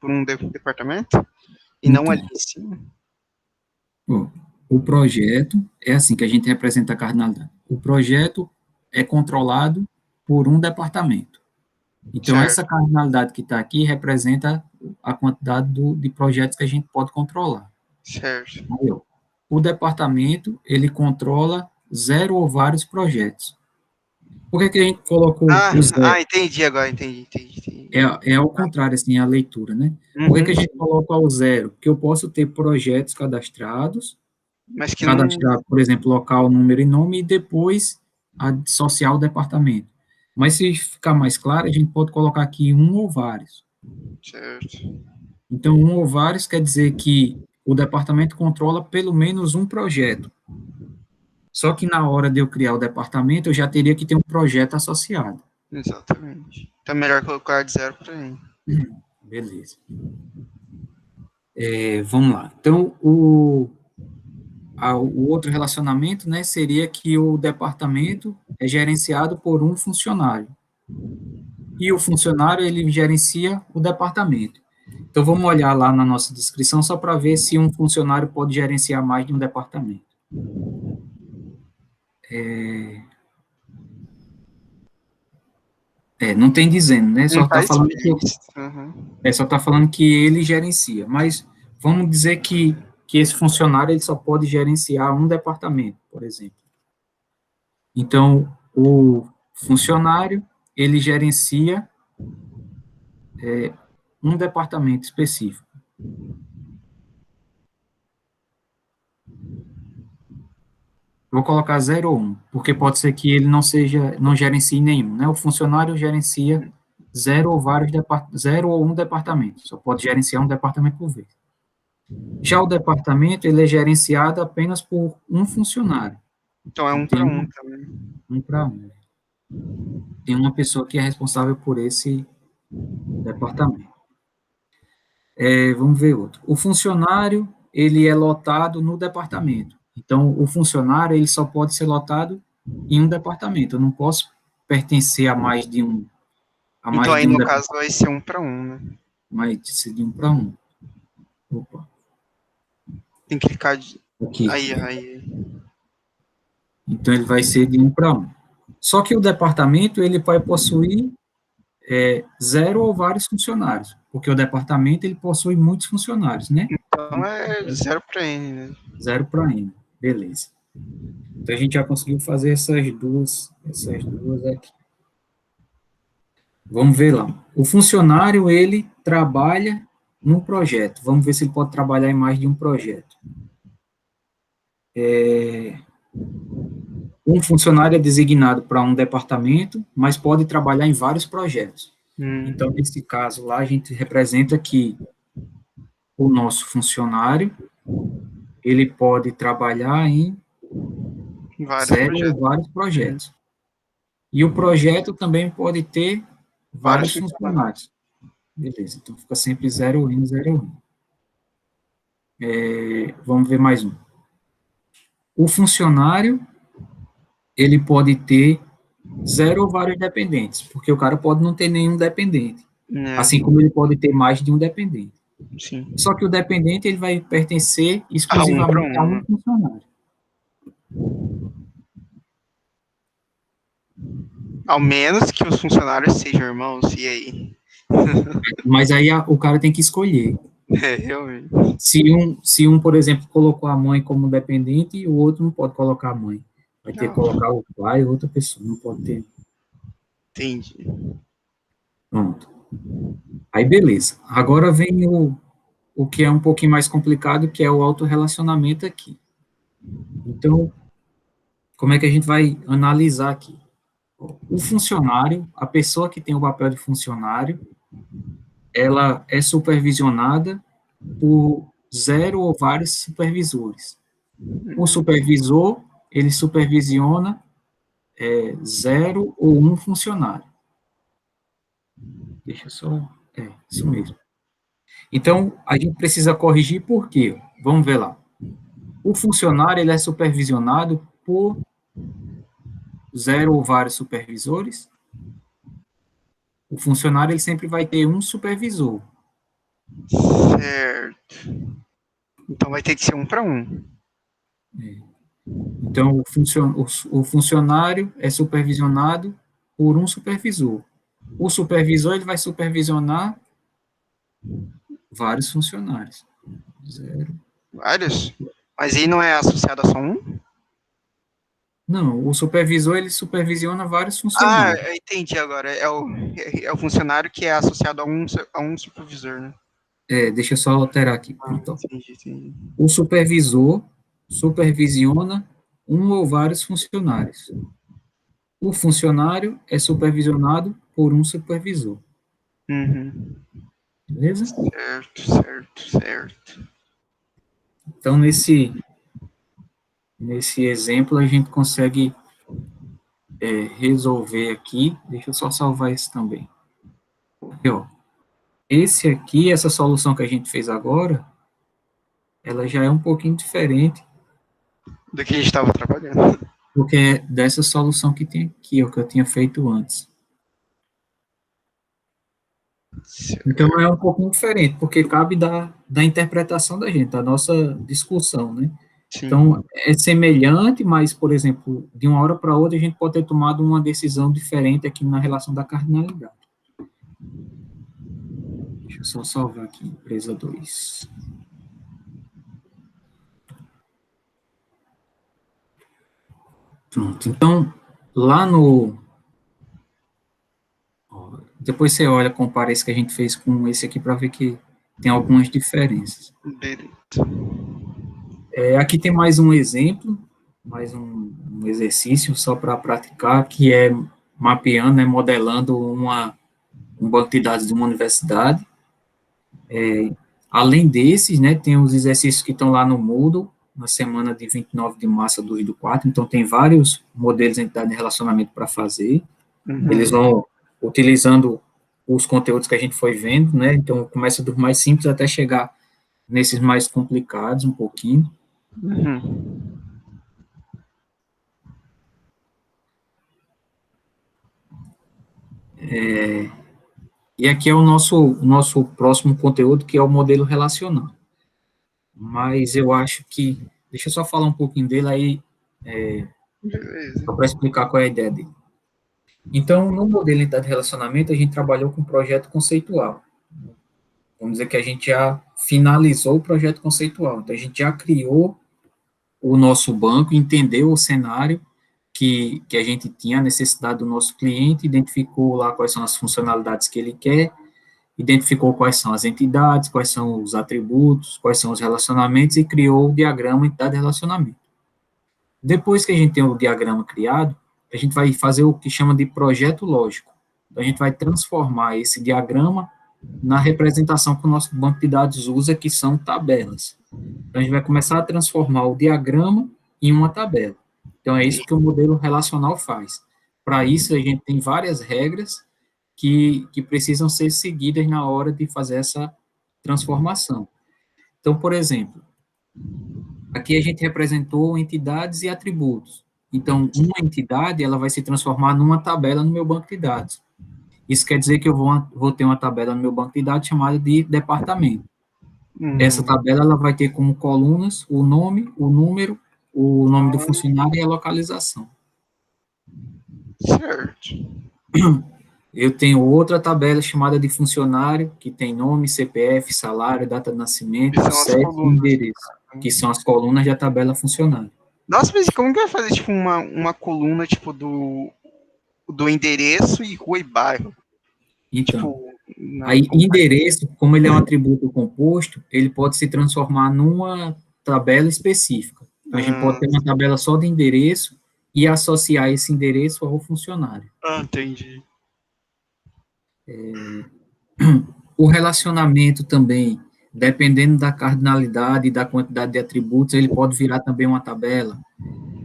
departamento? E não ali Então, em cima? ó, o projeto é assim que a gente representa a cardinalidade. O projeto é controlado por um departamento. Então, essa Certo, cardinalidade que está aqui representa a quantidade de projetos que a gente pode controlar. certo. Aí, ó, o departamento, ele controla zero ou vários projetos. Por que que a gente colocou o zero? Entendi agora, entendi. É ao contrário, assim, a leitura, né? Por que Uhum, que a gente coloca ao zero? Porque eu posso ter projetos cadastrados, mas que não. cadastrar, por exemplo, local, número e nome, e depois associar o departamento. Mas se ficar mais claro, a gente pode colocar aqui um ou vários. Certo. Então, um ou vários quer dizer que o departamento controla pelo menos um projeto. Só que na hora de eu criar o departamento, eu já teria que ter um projeto associado. Exatamente. Então é melhor colocar de 0 para N. Beleza. Vamos lá. Então, o outro relacionamento, né, seria que o departamento é gerenciado por um funcionário. E o funcionário, ele gerencia o departamento. Então, vamos olhar lá na nossa descrição só para ver se um funcionário pode gerenciar mais de um departamento. Não tem dizendo, né? Só Não tá está falando que explícito. Uhum. só está falando que ele gerencia, mas vamos dizer que esse funcionário ele só pode gerenciar um departamento, por exemplo. Então, o funcionário, ele gerencia um departamento específico. Vou colocar 0 ou 1, porque pode ser que ele não gerencie nenhum, né? O funcionário gerencia 0 ou um departamento, só pode gerenciar um departamento por vez. Já o departamento, ele é gerenciado apenas por um funcionário. Então é 1 para 1 também. 1 para 1. Tem uma pessoa que é responsável por esse departamento. Vamos ver outro. O funcionário, ele é lotado no departamento. Então, o funcionário, ele só pode ser lotado em um departamento. Eu não posso pertencer a mais de um. Então aí no caso vai ser 1 para 1, né? Mais de 1 para 1. Opa. Tem que clicar aqui. Aí. Então, ele vai ser de 1 para 1. Só que o departamento, ele vai possuir 0 ou vários funcionários, porque o departamento, ele possui muitos funcionários, né? Então é 0 para N, né? 0 para N, beleza. Então, a gente já conseguiu fazer essas duas aqui. Vamos ver lá. O funcionário, ele trabalha num projeto. Vamos ver se ele pode trabalhar em mais de um projeto. Um funcionário é designado para um departamento, mas pode trabalhar em vários projetos. Então, nesse caso lá, a gente representa que o nosso funcionário, ele pode trabalhar em vários projetos. E o projeto também pode ter vários funcionários. Beleza, então fica sempre 0N, 0N. Vamos ver mais um. O funcionário, ele pode ter 0 ou vários dependentes, porque o cara pode não ter nenhum dependente, assim como ele pode ter mais de um dependente. Sim. Só que o dependente, ele vai pertencer exclusivamente a um funcionário. Ao menos que os funcionários sejam irmãos, e aí? Mas aí o cara tem que escolher. Realmente. Se um, por exemplo, colocou a mãe como dependente, o outro não pode colocar a mãe. Vai ter que colocar o pai ou outra pessoa, não pode ter. Entendi. Pronto. Aí, beleza. Agora vem o que é um pouquinho mais complicado, que é o autorrelacionamento aqui. Então, como é que a gente vai analisar aqui? O funcionário, a pessoa que tem o papel de funcionário, ela é supervisionada por 0 ou vários supervisores. O supervisor, ele supervisiona 0 ou um funcionário. Deixa eu só... isso mesmo. Então, a gente precisa corrigir por quê? Vamos ver lá. O funcionário, ele é supervisionado por 0 ou vários supervisores. O funcionário, ele sempre vai ter um supervisor. Certo. Então vai ter que ser 1 para 1. Então, o funcionário é supervisionado por um supervisor. O supervisor, ele vai supervisionar vários funcionários. 0. Vários? Mas aí não é associado a só um? Não, o supervisor, ele supervisiona vários funcionários. Eu entendi agora. É o funcionário que é associado a um supervisor, né? Deixa eu só alterar aqui. Entendi. O supervisor supervisiona um ou vários funcionários. O funcionário é supervisionado por um supervisor. Uhum. Beleza? Certo. Então, nesse nesse exemplo, a gente consegue resolver aqui, deixa eu só salvar esse também. Aqui, ó, esse aqui, essa solução que a gente fez agora, ela já é um pouquinho diferente Do que a gente estava trabalhando. do que é dessa solução que tem aqui, o que eu tinha feito antes. Então, é um pouquinho diferente, porque cabe da interpretação da gente, da nossa discussão, né? Sim. Então, é semelhante, mas, por exemplo, de uma hora para outra, a gente pode ter tomado uma decisão diferente aqui na relação da cardinalidade. Deixa eu só salvar aqui, empresa 2. Pronto, então, lá no... ó, depois você olha, compara esse que a gente fez com esse aqui para ver que tem algumas diferenças. Direito. Aqui tem mais um exemplo, mais um exercício só para praticar, que é mapeando, né, modelando um banco de dados de uma universidade. Além desses, né, tem os exercícios que estão lá no Moodle, na semana de 29 de março a 2 do 4, então tem vários modelos de entidade de relacionamento para fazer. Eles vão utilizando os conteúdos que a gente foi vendo, né, então começa dos mais simples até chegar nesses mais complicados um pouquinho. E aqui é o nosso próximo conteúdo, que é o modelo relacional. Mas eu acho que, deixa eu só falar um pouquinho dele aí, Beleza. só para explicar qual é a ideia dele. Então, no modelo de entidade de relacionamento, a gente trabalhou com um projeto conceitual. Vamos dizer que a gente já finalizou o projeto conceitual. Então, a gente já criou o nosso banco, entendeu o cenário que a gente tinha, a necessidade do nosso cliente, identificou lá quais são as funcionalidades que ele quer, identificou quais são as entidades, quais são os atributos, quais são os relacionamentos e criou o diagrama entidade de relacionamento. Depois que a gente tem o diagrama criado, a gente vai fazer o que chama de projeto lógico. Então, a gente vai transformar esse diagrama na representação que o nosso banco de dados usa, que são tabelas. Então, a gente vai começar a transformar o diagrama em uma tabela. Então, é isso que o modelo relacional faz. Para isso, a gente tem várias regras que precisam ser seguidas na hora de fazer essa transformação. Então, por exemplo, aqui a gente representou entidades e atributos. Então, uma entidade, ela vai se transformar numa tabela no meu banco de dados. Isso quer dizer que eu vou ter uma tabela no meu banco de dados chamada de departamento. Essa tabela, ela vai ter como colunas o nome, o número, o nome do funcionário e a localização. Certo. Eu tenho outra tabela chamada de funcionário, que tem nome, CPF, salário, data de nascimento, Que são as CEP e colunas. endereço, que são as colunas da tabela funcionário. Nossa, mas como que vai fazer, tipo, uma coluna, tipo, do endereço e rua e bairro? Então, Tipo, na aí compartilha. endereço, como ele é um atributo composto, ele pode se transformar numa tabela específica. Então, a gente pode ter uma tabela só de endereço e associar esse endereço ao funcionário. Entendi. O relacionamento também, dependendo da cardinalidade e da quantidade de atributos, ele pode virar também uma tabela.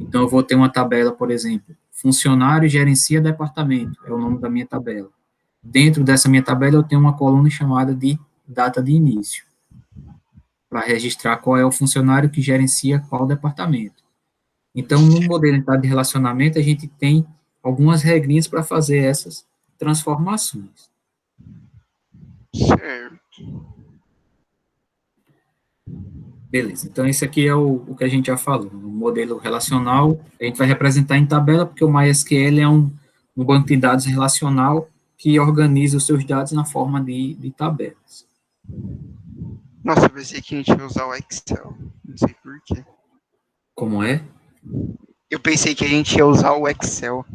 Então, eu vou ter uma tabela, por exemplo, funcionário gerencia departamento, é o nome da minha tabela. Dentro dessa minha tabela, eu tenho uma coluna chamada de data de início, para registrar qual é o funcionário que gerencia qual departamento. Então, no modelo de relacionamento, a gente tem algumas regrinhas para fazer essas transformações. Certo. Beleza, então esse aqui é o que a gente já falou. O modelo relacional, a gente vai representar em tabela, porque o MySQL é um banco de dados relacional que organiza os seus dados na forma de tabelas. Nossa, eu pensei que a gente ia usar o Excel. Não sei por quê. Como é? Eu pensei que a gente ia usar o Excel.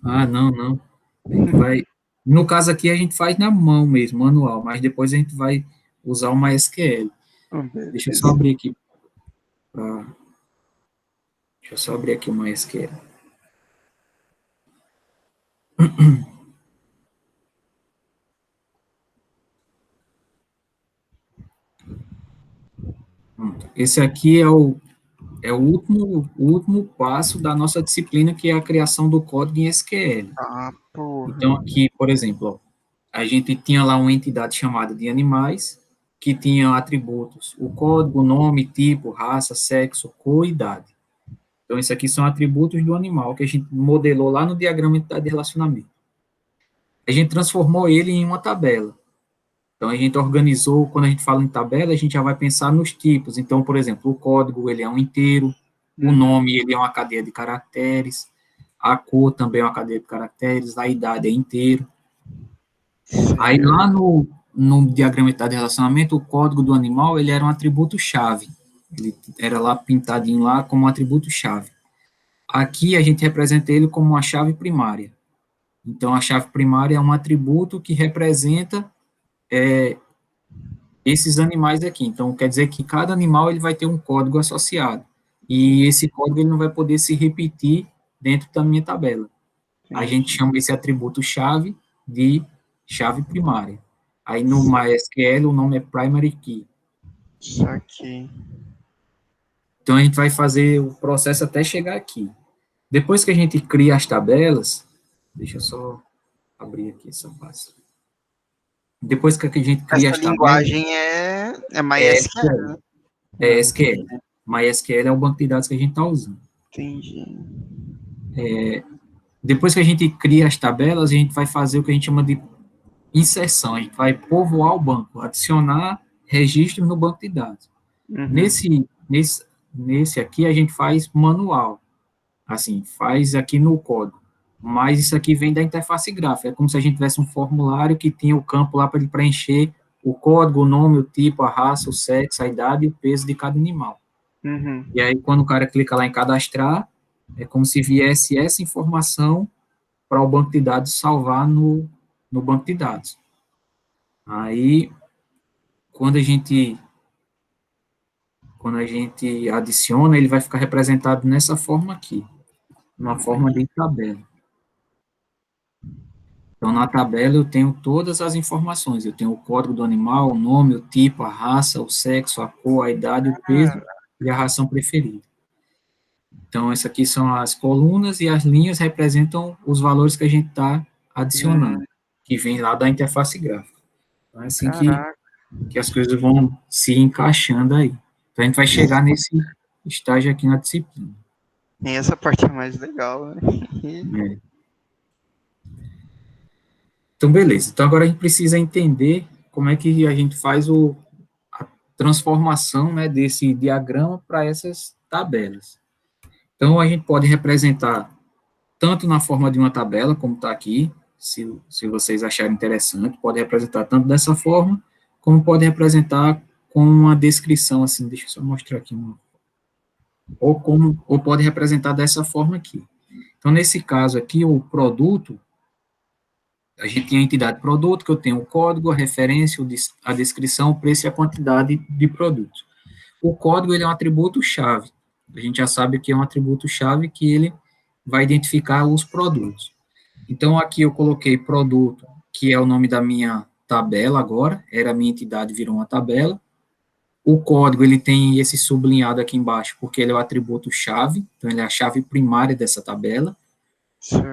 Ah, não, não. A gente vai. No caso aqui, a gente faz na mão mesmo, manual, mas depois a gente vai usar o MySQL. Deixa eu só Beleza. abrir aqui. Deixa eu só abrir aqui o MySQL. Pronto. Esse aqui é é o último passo da nossa disciplina, que é a criação do código em SQL. Ah, porra. Então, aqui, por exemplo, ó, a gente tinha lá uma entidade chamada de animais, que tinha atributos, o código, nome, tipo, raça, sexo, cor e idade. Então, isso aqui são atributos do animal que a gente modelou lá no diagrama de entidade de relacionamento. A gente transformou ele em uma tabela. Então, a gente organizou, quando a gente fala em tabela, a gente já vai pensar nos tipos. Então, por exemplo, o código, ele é um inteiro, o nome, ele é uma cadeia de caracteres, a cor também é uma cadeia de caracteres, a idade é inteiro. Aí, lá no diagrama de relacionamento, o código do animal, ele era um atributo-chave. Ele era lá pintadinho lá como um atributo-chave. Aqui, a gente representa ele como uma chave primária. Então, a chave primária é um atributo que representa esses animais aqui. Então, quer dizer que cada animal ele vai ter um código associado. E esse código ele não vai poder se repetir dentro da minha tabela. A gente chama esse atributo-chave de chave primária. Aí, no MySQL, o nome é primary key. Isso aqui. Então, a gente vai fazer o processo até chegar aqui. Depois que a gente cria as tabelas, deixa eu só abrir aqui essa base. Depois que a gente cria Essa as tabelas, linguagem é é MySQL, SQL. né? É SQL. MySQL é o banco de dados que a gente está usando. Entendi. Depois que a gente cria as tabelas, a gente vai fazer o que a gente chama de inserção. A gente vai povoar o banco, adicionar registros no banco de dados. Nesse aqui, a gente faz manual. Assim, faz aqui no código. Mas isso aqui vem da interface gráfica. É como se a gente tivesse um formulário que tinha o campo lá para ele preencher o código, o nome, o tipo, a raça, o sexo, a idade e o peso de cada animal. E aí, quando o cara clica lá em cadastrar, é como se viesse essa informação para o banco de dados salvar no banco de dados. Aí, quando a gente adiciona, ele vai ficar representado nessa forma aqui, numa forma de tabela. Então, na tabela eu tenho todas as informações, eu tenho o código do animal, o nome, o tipo, a raça, o sexo, a cor, a idade, o peso e a ração preferida. Então, essas aqui são as colunas e as linhas representam os valores que a gente está adicionando, que vem lá da interface gráfica. Então, é assim que as coisas vão se encaixando aí. Então, a gente vai chegar nesse estágio aqui na disciplina. E essa parte é mais legal, né? É. Então, beleza. Então, agora a gente precisa entender como é que a gente faz a transformação, né, desse diagrama para essas tabelas. Então, a gente pode representar tanto na forma de uma tabela, como está aqui, se vocês acharem interessante, pode representar tanto dessa forma, como pode representar com uma descrição, assim, deixa eu só mostrar aqui, ou pode representar dessa forma aqui. Então, nesse caso aqui, o produto, a gente tem a entidade produto, que eu tenho o código, a referência, a descrição, o preço e a quantidade de produtos. O código, ele é um atributo-chave. A gente já sabe que é um atributo-chave que ele vai identificar os produtos. Então, aqui eu coloquei produto, que é o nome da minha tabela agora, era a minha entidade, virou uma tabela. O código, ele tem esse sublinhado aqui embaixo, porque ele é o atributo-chave, então ele é a chave primária dessa tabela.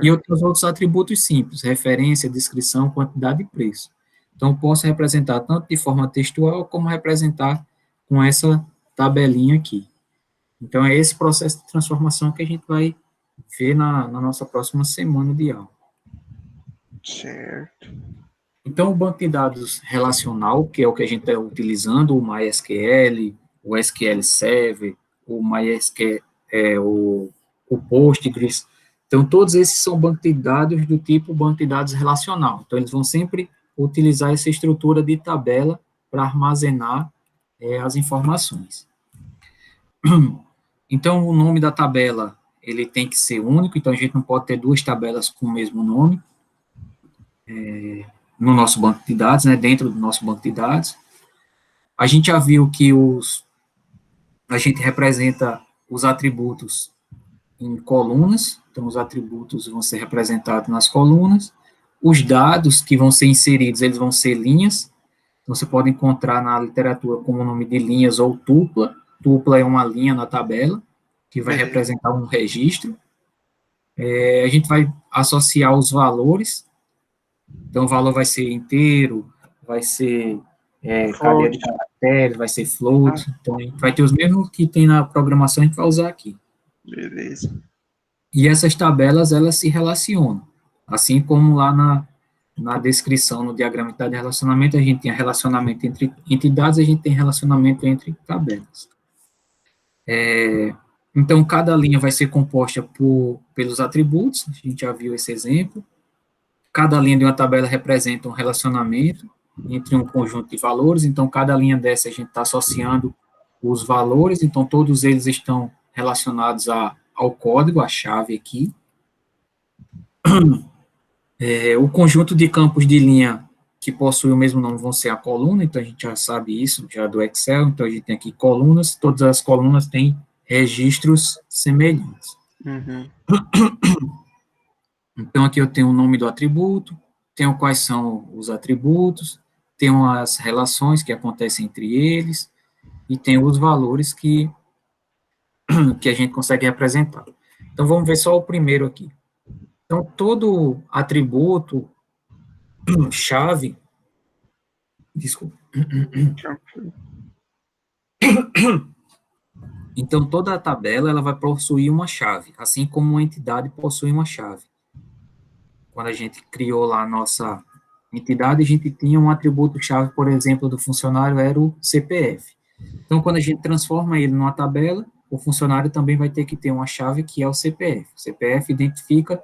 E eu tenho os outros atributos simples, referência, descrição, quantidade e preço. Então, eu posso representar tanto de forma textual, como representar com essa tabelinha aqui. Então, é esse processo de transformação que a gente vai ver na nossa próxima semana de aula. Certo. Então, o banco de dados relacional, que é o que a gente está utilizando, o MySQL, o SQL Server, o MySQL, o Postgres, então, todos esses são bancos de dados do tipo banco de dados relacional. Então, eles vão sempre utilizar essa estrutura de tabela para armazenar as informações. Então, o nome da tabela, ele tem que ser único, então a gente não pode ter duas tabelas com o mesmo nome no nosso banco de dados, né, dentro do nosso banco de dados. A gente já viu que a gente representa os atributos em colunas, então os atributos vão ser representados nas colunas, os dados que vão ser inseridos, eles vão ser linhas, então você pode encontrar na literatura como o nome de linhas ou tupla é uma linha na tabela, que vai representar um registro. A gente vai associar os valores, então o valor vai ser inteiro, vai ser cadeia de caracteres, vai ser float, então a gente vai ter os mesmos que tem na programação, a gente vai usar aqui. Beleza. E essas tabelas, elas se relacionam, assim como lá na descrição, no diagrama de relacionamento, a gente tem relacionamento entre entidades, a gente tem relacionamento entre tabelas. Então, cada linha vai ser composta pelos atributos, a gente já viu esse exemplo. Cada linha de uma tabela representa um relacionamento entre um conjunto de valores, então, cada linha dessa a gente está associando os valores, então, todos eles estão relacionados ao código, à chave aqui. O conjunto de campos de linha que possui o mesmo nome vão ser a coluna, então a gente já sabe isso, já do Excel, então a gente tem aqui colunas, todas as colunas têm registros semelhantes. Uhum. Então, aqui eu tenho o nome do atributo, tenho quais são os atributos, tenho as relações que acontecem entre eles, e tenho os valores que a gente consegue representar. Então, vamos ver só o primeiro aqui. Então, todo atributo, chave, desculpa. Então, toda a tabela, ela vai possuir uma chave, assim como uma entidade possui uma chave. Quando a gente criou lá a nossa entidade, a gente tinha um atributo-chave, por exemplo, do funcionário, era o CPF. Então, quando a gente transforma ele numa tabela, o funcionário também vai ter que ter uma chave que é o CPF. O CPF identifica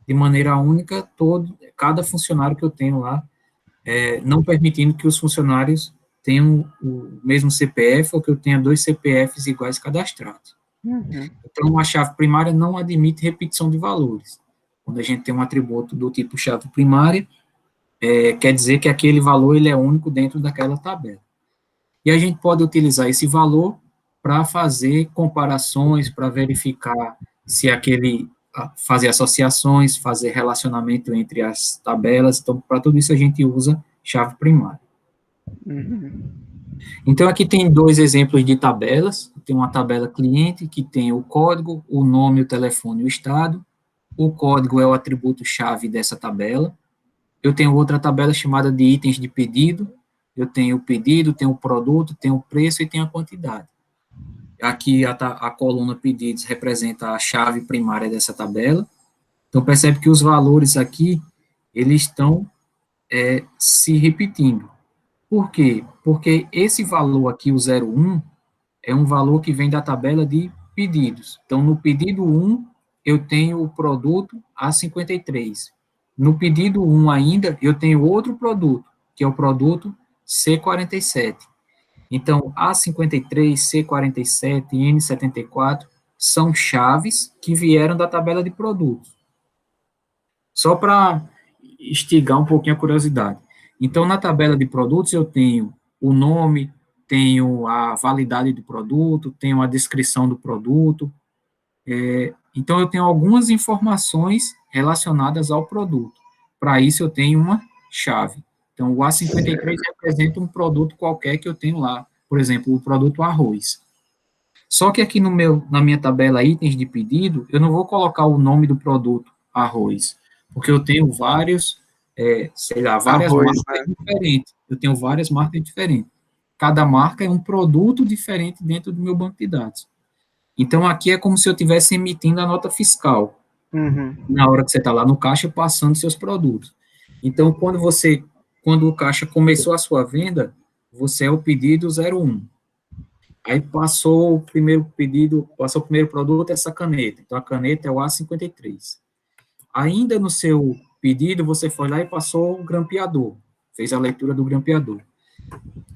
de maneira única cada funcionário que eu tenho lá, não permitindo que os funcionários tenham o mesmo CPF ou que eu tenha 2 CPFs iguais cadastrados. Uhum. Então, a chave primária não admite repetição de valores. Quando a gente tem um atributo do tipo chave primária, quer dizer que aquele valor ele é único dentro daquela tabela. E a gente pode utilizar esse valor para fazer comparações, para verificar se fazer associações, fazer relacionamento entre as tabelas. Então, para tudo isso a gente usa chave primária. Uhum. Então, aqui tem 2 exemplos de tabelas. Tem uma tabela cliente que tem o código, o nome, o telefone e o estado. O código é o atributo-chave dessa tabela. Eu tenho outra tabela chamada de itens de pedido. Eu tenho o pedido, tenho o produto, tenho o preço e tenho a quantidade. Aqui a coluna pedidos representa a chave primária dessa tabela. Então, percebe que os valores aqui, eles estão se repetindo. Por quê? Porque esse valor aqui, o 01, é um valor que vem da tabela de pedidos. Então, no pedido 1, eu tenho o produto A53. No pedido 1 ainda, eu tenho outro produto, que é o produto C47. Então, A53, C47 e N74 são chaves que vieram da tabela de produtos. Só para instigar um pouquinho a curiosidade. Então, na tabela de produtos, eu tenho o nome, tenho a validade do produto, tenho a descrição do produto. Então, eu tenho algumas informações relacionadas ao produto. Para isso, eu tenho uma chave. Então, o A53 representa um produto qualquer que eu tenho lá. Por exemplo, o produto arroz. Só que aqui na minha tabela itens de pedido, eu não vou colocar o nome do produto arroz, porque eu tenho várias Arroz, marcas diferentes. Eu tenho várias marcas diferentes. Cada marca é um produto diferente dentro do meu banco de dados. Então, aqui é como se eu estivesse emitindo a nota fiscal, na hora que você está lá no caixa passando seus produtos. Então, quando o caixa começou a sua venda, você é o pedido 01. Aí passou o primeiro produto, essa caneta. Então, a caneta é o A53. Ainda no seu pedido, você foi lá e passou o grampeador, fez a leitura do grampeador.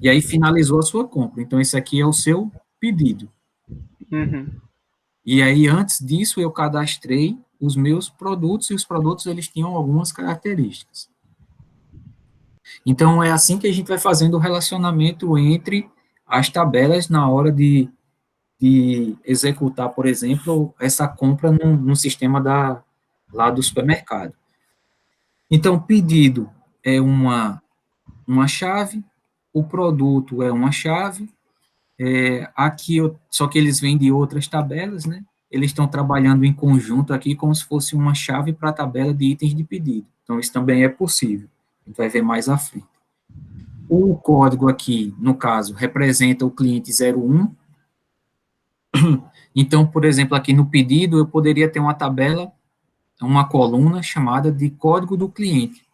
E aí finalizou a sua compra. Então, esse aqui é o seu pedido. E aí, antes disso, eu cadastrei os meus produtos, e os produtos, eles tinham algumas características. Então, é assim que a gente vai fazendo o relacionamento entre as tabelas na hora de executar, por exemplo, essa compra no sistema lá do supermercado. Então, pedido é uma chave, o produto é uma chave, só que eles vêm de outras tabelas, né? eles estão trabalhando em conjunto aqui como se fosse uma chave para a tabela de itens de pedido. Então, isso também é possível. A gente vai ver mais à frente. O código aqui, no caso, representa o cliente 01. Então, por exemplo, aqui no pedido, eu poderia ter uma tabela, uma coluna chamada de código do cliente,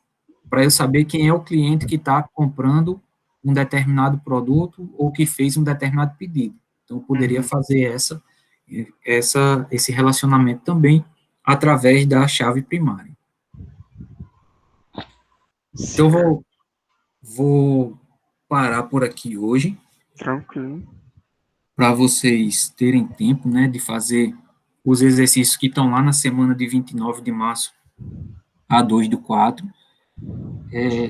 para eu saber quem é o cliente que está comprando um determinado produto ou que fez um determinado pedido. Então, eu poderia fazer esse relacionamento também através da chave primária. Então, vou parar por aqui hoje. Tranquilo. Para vocês terem tempo, né, de fazer os exercícios que estão lá na semana de 29 de março a 2/4.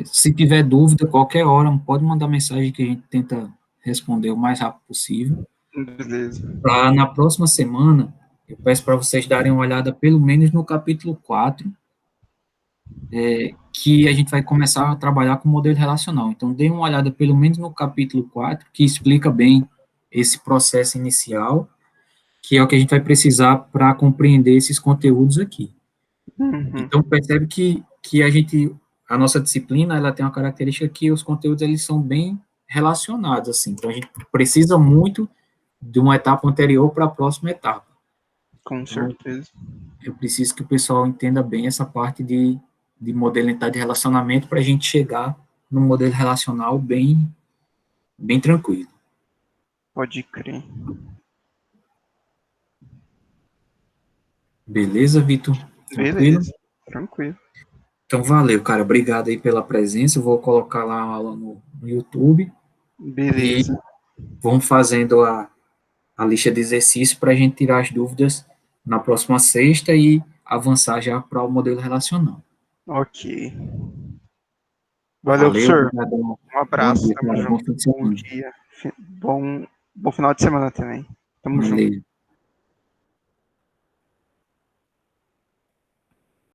Se tiver dúvida, qualquer hora, pode mandar mensagem que a gente tenta responder o mais rápido possível. Beleza. Na próxima semana, eu peço para vocês darem uma olhada pelo menos no capítulo 4, que a gente vai começar a trabalhar com modelo relacional. Então, dê uma olhada pelo menos no capítulo 4, que explica bem esse processo inicial, que é o que a gente vai precisar para compreender esses conteúdos aqui. Então, percebe que a nossa disciplina, ela tem uma característica que os conteúdos, eles são bem relacionados, assim, então a gente precisa muito de uma etapa anterior para a próxima etapa. Com certeza. Eu preciso que o pessoal entenda bem essa parte de modalidade de relacionamento para a gente chegar num modelo relacional bem tranquilo. Pode crer. Beleza, Vitor? Beleza. Tranquilo. Então, valeu, cara. Obrigado aí pela presença. Eu vou colocar lá a aula no YouTube. Beleza. E vamos fazendo a lista de exercícios para a gente tirar as dúvidas na próxima sexta e avançar já para o modelo relacional. Ok. Valeu, professor. Obrigadão. Um abraço. Bom dia, cara. Bom fim de semana. Bom dia. Bom final de semana também. Tamo junto.